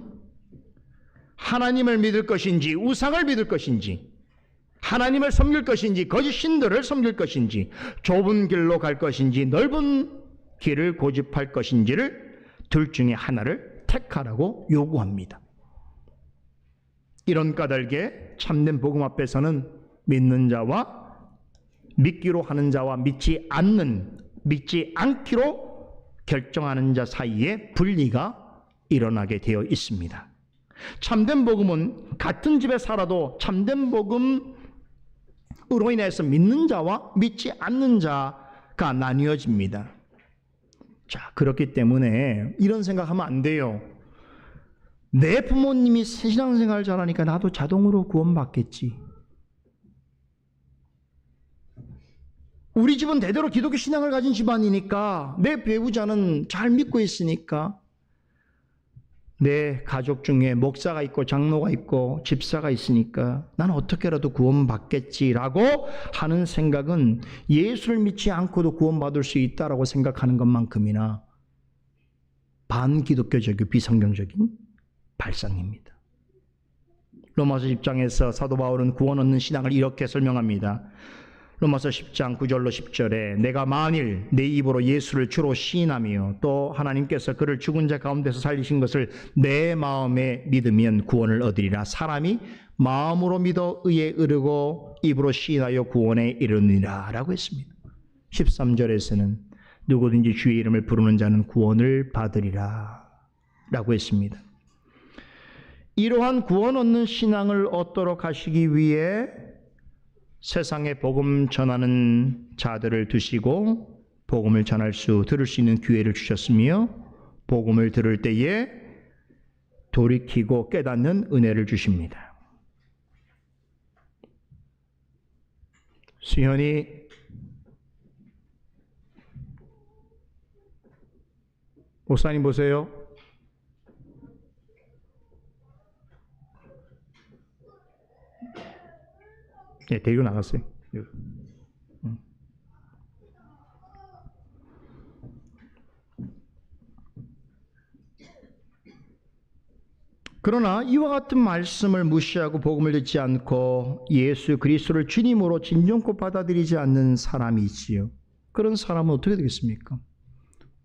하나님을 믿을 것인지 우상을 믿을 것인지 하나님을 섬길 것인지 거짓 신들을 섬길 것인지 좁은 길로 갈 것인지 넓은 길을 고집할 것인지를 둘 중에 하나를 택하라고 요구합니다. 이런 까닭에 참된 복음 앞에서는 믿는 자와 믿기로 하는 자와 믿지 않기로 결정하는 자 사이에 분리가 일어나게 되어 있습니다. 참된 복음은 같은 집에 살아도 참된 복음으로 인해서 믿는 자와 믿지 않는 자가 나뉘어집니다. 자, 그렇기 때문에 이런 생각하면 안 돼요. 내 부모님이 신앙생활 잘하니까 나도 자동으로 구원받겠지. 우리 집은 대대로 기독교 신앙을 가진 집안이니까, 내 배우자는 잘 믿고 있으니까, 내 가족 중에 목사가 있고 장로가 있고 집사가 있으니까 나는 어떻게라도 구원받겠지라고 하는 생각은 예수를 믿지 않고도 구원받을 수 있다라고 생각하는 것만큼이나 반기독교적이고 비성경적인 발상입니다. 로마서 10장에서 사도 바울은 구원 얻는 신앙을 이렇게 설명합니다. 로마서 10장 9절로 10절에 내가 만일 내 입으로 예수를 주로 시인하며 또 하나님께서 그를 죽은 자 가운데서 살리신 것을 내 마음에 믿으면 구원을 얻으리라. 사람이 마음으로 믿어 의에 이르고 입으로 시인하여 구원에 이르느니라 라고 했습니다. 13절에서는 누구든지 주의 이름을 부르는 자는 구원을 받으리라 라고 했습니다. 이러한 구원 얻는 신앙을 얻도록 하시기 위해 세상에 복음 전하는 자들을 두시고 복음을 들을 수 있는 기회를 주셨으며 복음을 들을 때에 돌이키고 깨닫는 은혜를 주십니다. 수현이 목사님 보세요. 예, 데리고 나갔어요. 그러나 이와 같은 말씀을 무시하고 복음을 듣지 않고 예수 그리스도를 주님으로 진정코 받아들이지 않는 사람이 있지요. 그런 사람은 어떻게 되겠습니까?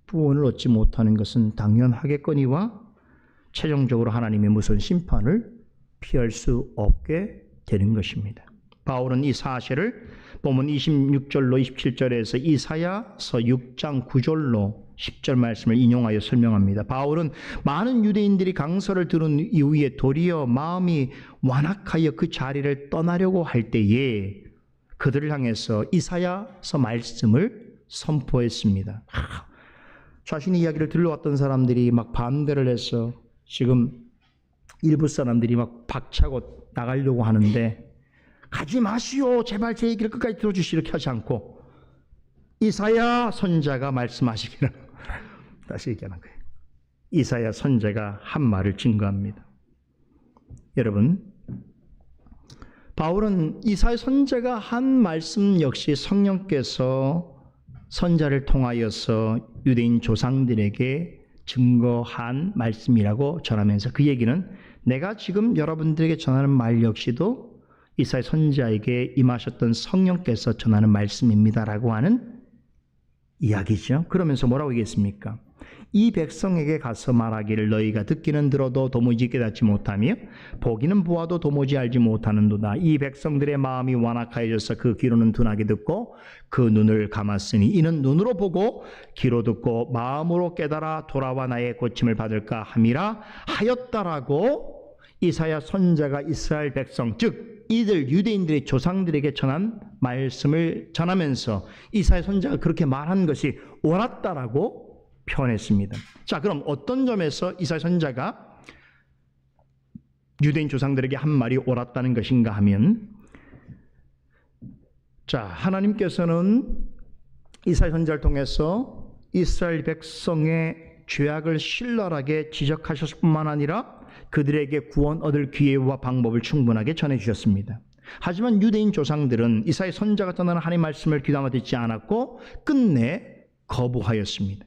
구원을 얻지 못하는 것은 당연하겠거니와 최종적으로 하나님의 무서운 심판을 피할 수 없게 되는 것입니다. 바울은 이 사실을 본문 26절로 27절에서 이사야서 6장 9절로 10절 말씀을 인용하여 설명합니다. 바울은 많은 유대인들이 강설을 들은 이후에 도리어 마음이 완악하여 그 자리를 떠나려고 할 때에 그들을 향해서 이사야서 말씀을 선포했습니다. 자신의 이야기를 들러왔던 사람들이 막 반대를 해서 지금 일부 사람들이 막 박차고 나가려고 하는데 가지 마시오. 제발 제 얘기를 끝까지 들어주시 이렇게 하지 않고 이사야 선자가 말씀하시기를 다시 얘기하는 거예요. 이사야 선자가 한 말을 증거합니다. 여러분, 바울은 이사야 선자가 한 말씀 역시 성령께서 선자를 통하여서 유대인 조상들에게 증거한 말씀이라고 전하면서 그 얘기는 내가 지금 여러분들에게 전하는 말 역시도 이사야 선지자에게 임하셨던 성령께서 전하는 말씀입니다라고 하는 이야기죠. 그러면서 뭐라고 얘기했습니까? 이 백성에게 가서 말하기를 너희가 듣기는 들어도 도무지 깨닫지 못하며 보기는 보아도 도무지 알지 못하는도다. 이 백성들의 마음이 완악하여져서 그 귀로는 둔하게 듣고 그 눈을 감았으니 이는 눈으로 보고 귀로 듣고 마음으로 깨달아 돌아와 나의 고침을 받을까 함이라 하였다라고 이사야 선지자가 이스라엘 백성 즉 이들 유대인들의 조상들에게 전한 말씀을 전하면서 이사야 선지자가 그렇게 말한 것이 옳았다라고 표현했습니다. 자, 그럼 어떤 점에서 이사야 선지자가 유대인 조상들에게 한 말이 옳았다는 것인가 하면, 자, 하나님께서는 이사야 선지자를 통해서 이스라엘 백성의 죄악을 신랄하게 지적하셨을 뿐만 아니라 그들에게 구원 얻을 기회와 방법을 충분하게 전해주셨습니다. 하지만 유대인 조상들은 이사야 선지자가 전하는 하나님의 말씀을 귀담아 듣지 않았고 끝내 거부하였습니다.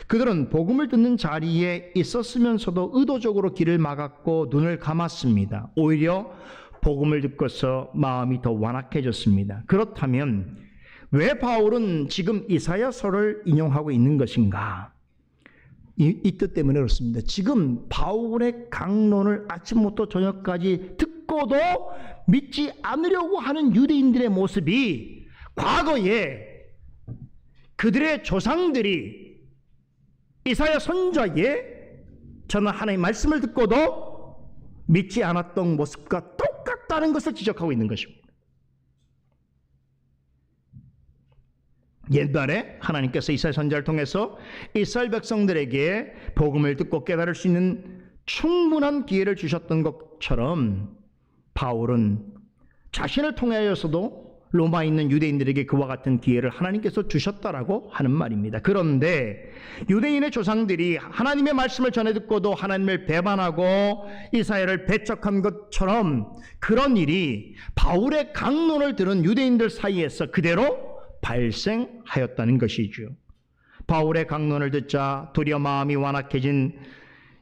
그들은 복음을 듣는 자리에 있었으면서도 의도적으로 길을 막았고 눈을 감았습니다. 오히려 복음을 듣고서 마음이 더 완악해졌습니다. 그렇다면 왜 바울은 지금 이사야서를 인용하고 있는 것인가? 이 뜻 때문에 그렇습니다. 지금 바울의 강론을 아침부터 저녁까지 듣고도 믿지 않으려고 하는 유대인들의 모습이 과거에 그들의 조상들이 이사야 선지자의 저는 하나님의 말씀을 듣고도 믿지 않았던 모습과 똑같다는 것을 지적하고 있는 것입니다. 옛날에 하나님께서 이스라엘 선지자를 통해서 이스라엘 백성들에게 복음을 듣고 깨달을 수 있는 충분한 기회를 주셨던 것처럼 바울은 자신을 통하여서도 로마에 있는 유대인들에게 그와 같은 기회를 하나님께서 주셨다라고 하는 말입니다. 그런데 유대인의 조상들이 하나님의 말씀을 전해 듣고도 하나님을 배반하고 이스라엘을 배척한 것처럼 그런 일이 바울의 강론을 들은 유대인들 사이에서 그대로 발생하였다는 것이죠. 바울의 강론을 듣자 도리어 마음이 완악해진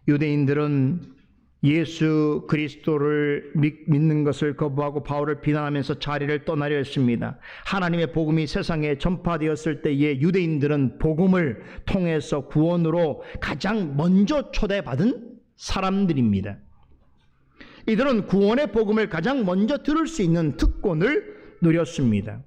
유대인들은 예수 그리스도를 믿는 것을 거부하고 바울을 비난하면서 자리를 떠나려 했습니다. 하나님의 복음이 세상에 전파되었을 때에 유대인들은 복음을 통해서 구원으로 가장 먼저 초대받은 사람들입니다. 이들은 구원의 복음을 가장 먼저 들을 수 있는 특권을 누렸습니다.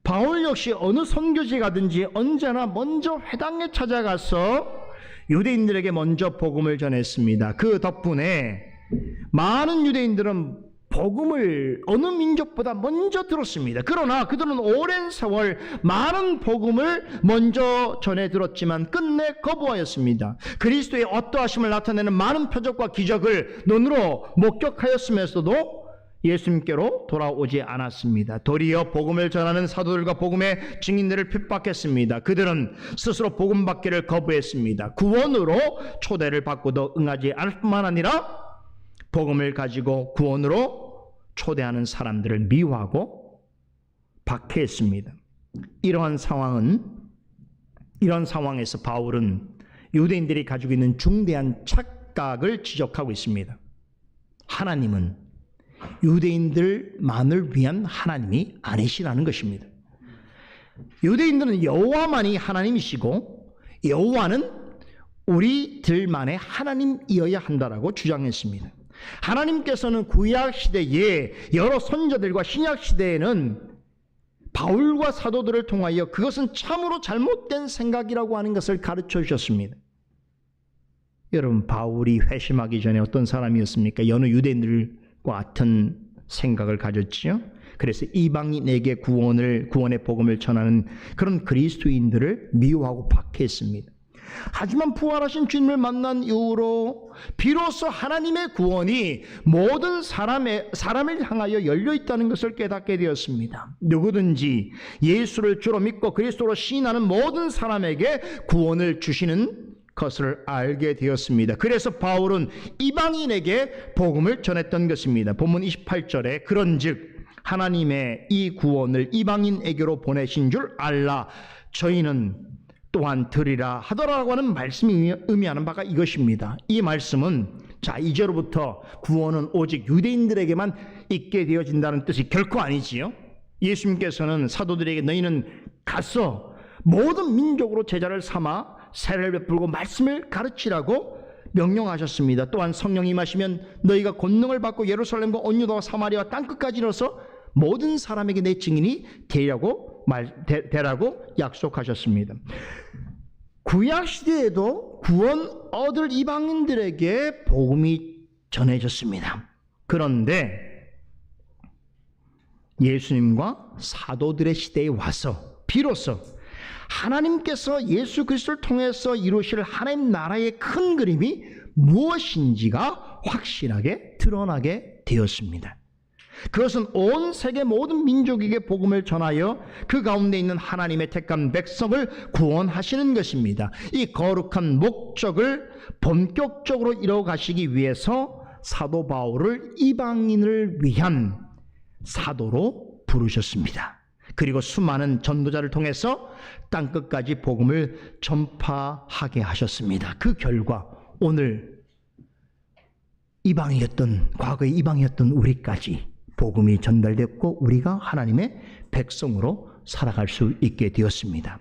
바울 역시 어느 선교지 가든지 언제나 먼저 회당에 찾아가서 유대인들에게 먼저 복음을 전했습니다. 그 덕분에 많은 유대인들은 복음을 어느 민족보다 먼저 들었습니다. 그러나 그들은 오랜 세월 많은 복음을 먼저 전해 들었지만 끝내 거부하였습니다. 그리스도의 어떠하심을 나타내는 많은 표적과 기적을 눈으로 목격하였으면서도 예수님께로 돌아오지 않았습니다. 도리어 복음을 전하는 사도들과 복음의 증인들을 핍박했습니다. 그들은 스스로 복음 받기를 거부했습니다. 구원으로 초대를 받고도 응하지 않을 뿐만 아니라 복음을 가지고 구원으로 초대하는 사람들을 미워하고 박해했습니다. 이런 상황에서 바울은 유대인들이 가지고 있는 중대한 착각을 지적하고 있습니다. 하나님은 유대인들만을 위한 하나님이 아니시라는 것입니다. 유대인들은 여호와만이 하나님이시고 여호와는 우리들만의 하나님이어야 한다라고 주장했습니다. 하나님께서는 구약 시대에 여러 선지자들과 신약 시대에는 바울과 사도들을 통하여 그것은 참으로 잘못된 생각이라고 하는 것을 가르쳐 주셨습니다. 여러분, 바울이 회심하기 전에 어떤 사람이었습니까? 여느 유대인들과 같은 생각을 가졌지요. 그래서 이방인에게 구원의 복음을 전하는 그런 그리스도인들을 미워하고 박해했습니다. 하지만 부활하신 주님을 만난 이후로 비로소 하나님의 구원이 모든 사람을 향하여 열려 있다는 것을 깨닫게 되었습니다. 누구든지 예수를 주로 믿고 그리스도로 시인하는 모든 사람에게 구원을 주시는 것을 알게 되었습니다. 그래서 바울은 이방인에게 복음을 전했던 것입니다. 본문 28절에 그런즉 하나님의 이 구원을 이방인에게로 보내신 줄 알라 저희는 또한 들으리라 하더라고 하는 말씀이 의미하는 바가 이것입니다. 이 말씀은 자, 이제로부터 구원은 오직 유대인들에게만 있게 되어진다는 뜻이 결코 아니지요. 예수님께서는 사도들에게 너희는 가서 모든 민족으로 제자를 삼아 세례를 베풀고 말씀을 가르치라고 명령하셨습니다. 또한 성령이 임하시면 너희가 권능을 받고 예루살렘과 온 유다와 사마리아와 땅끝까지 이르러서 모든 사람에게 내 증인이 되라고 약속하셨습니다. 구약 시대에도 구원 얻을 이방인들에게 복음이 전해졌습니다. 그런데 예수님과 사도들의 시대에 와서 비로소 하나님께서 예수 그리스도를 통해서 이루실 하나님 나라의 큰 그림이 무엇인지가 확실하게 드러나게 되었습니다. 그것은 온 세계 모든 민족에게 복음을 전하여 그 가운데 있는 하나님의 택한 백성을 구원하시는 것입니다. 이 거룩한 목적을 본격적으로 이뤄가시기 위해서 사도 바울을 이방인을 위한 사도로 부르셨습니다. 그리고 수많은 전도자를 통해서 땅끝까지 복음을 전파하게 하셨습니다. 그 결과 오늘 과거에 이방이었던 우리까지 복음이 전달됐고 우리가 하나님의 백성으로 살아갈 수 있게 되었습니다.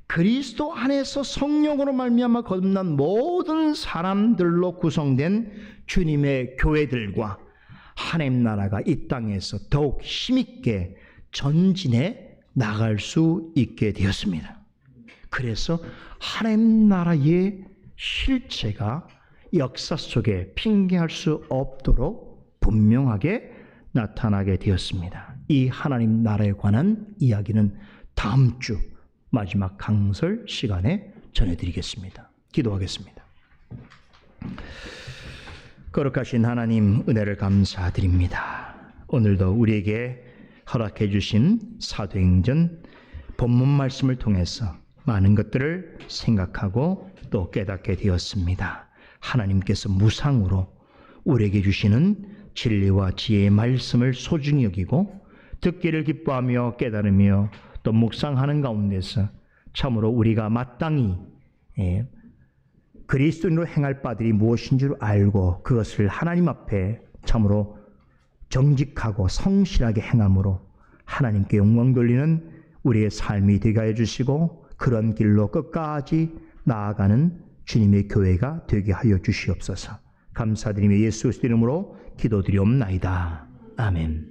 그리스도 안에서 성령으로 말미암아 거듭난 모든 사람들로 구성된 주님의 교회들과 하나님 나라가 이 땅에서 더욱 힘있게 전진해 나갈 수 있게 되었습니다. 그래서 하나님 나라의 실체가 역사 속에 핑계할 수 없도록 분명하게 나타나게 되었습니다. 이 하나님 나라에 관한 이야기는 다음 주 마지막 강설 시간에 전해드리겠습니다. 기도하겠습니다. 거룩하신 하나님, 은혜를 감사드립니다. 오늘도 우리에게 허락해 주신 사도행전 본문 말씀을 통해서 많은 것들을 생각하고 또 깨닫게 되었습니다. 하나님께서 무상으로 우리에게 주시는 진리와 지혜의 말씀을 소중히 여기고 듣기를 기뻐하며 깨달으며 또 묵상하는 가운데서 참으로 우리가 마땅히 그리스도인으로 행할 바들이 무엇인 줄 알고 그것을 하나님 앞에 참으로 정직하고 성실하게 행함으로 하나님께 영광 돌리는 우리의 삶이 되게 하여 주시고 그런 길로 끝까지 나아가는 주님의 교회가 되게 하여 주시옵소서. 감사드리며 예수 그리스도 이름으로 기도드리옵나이다. 아멘.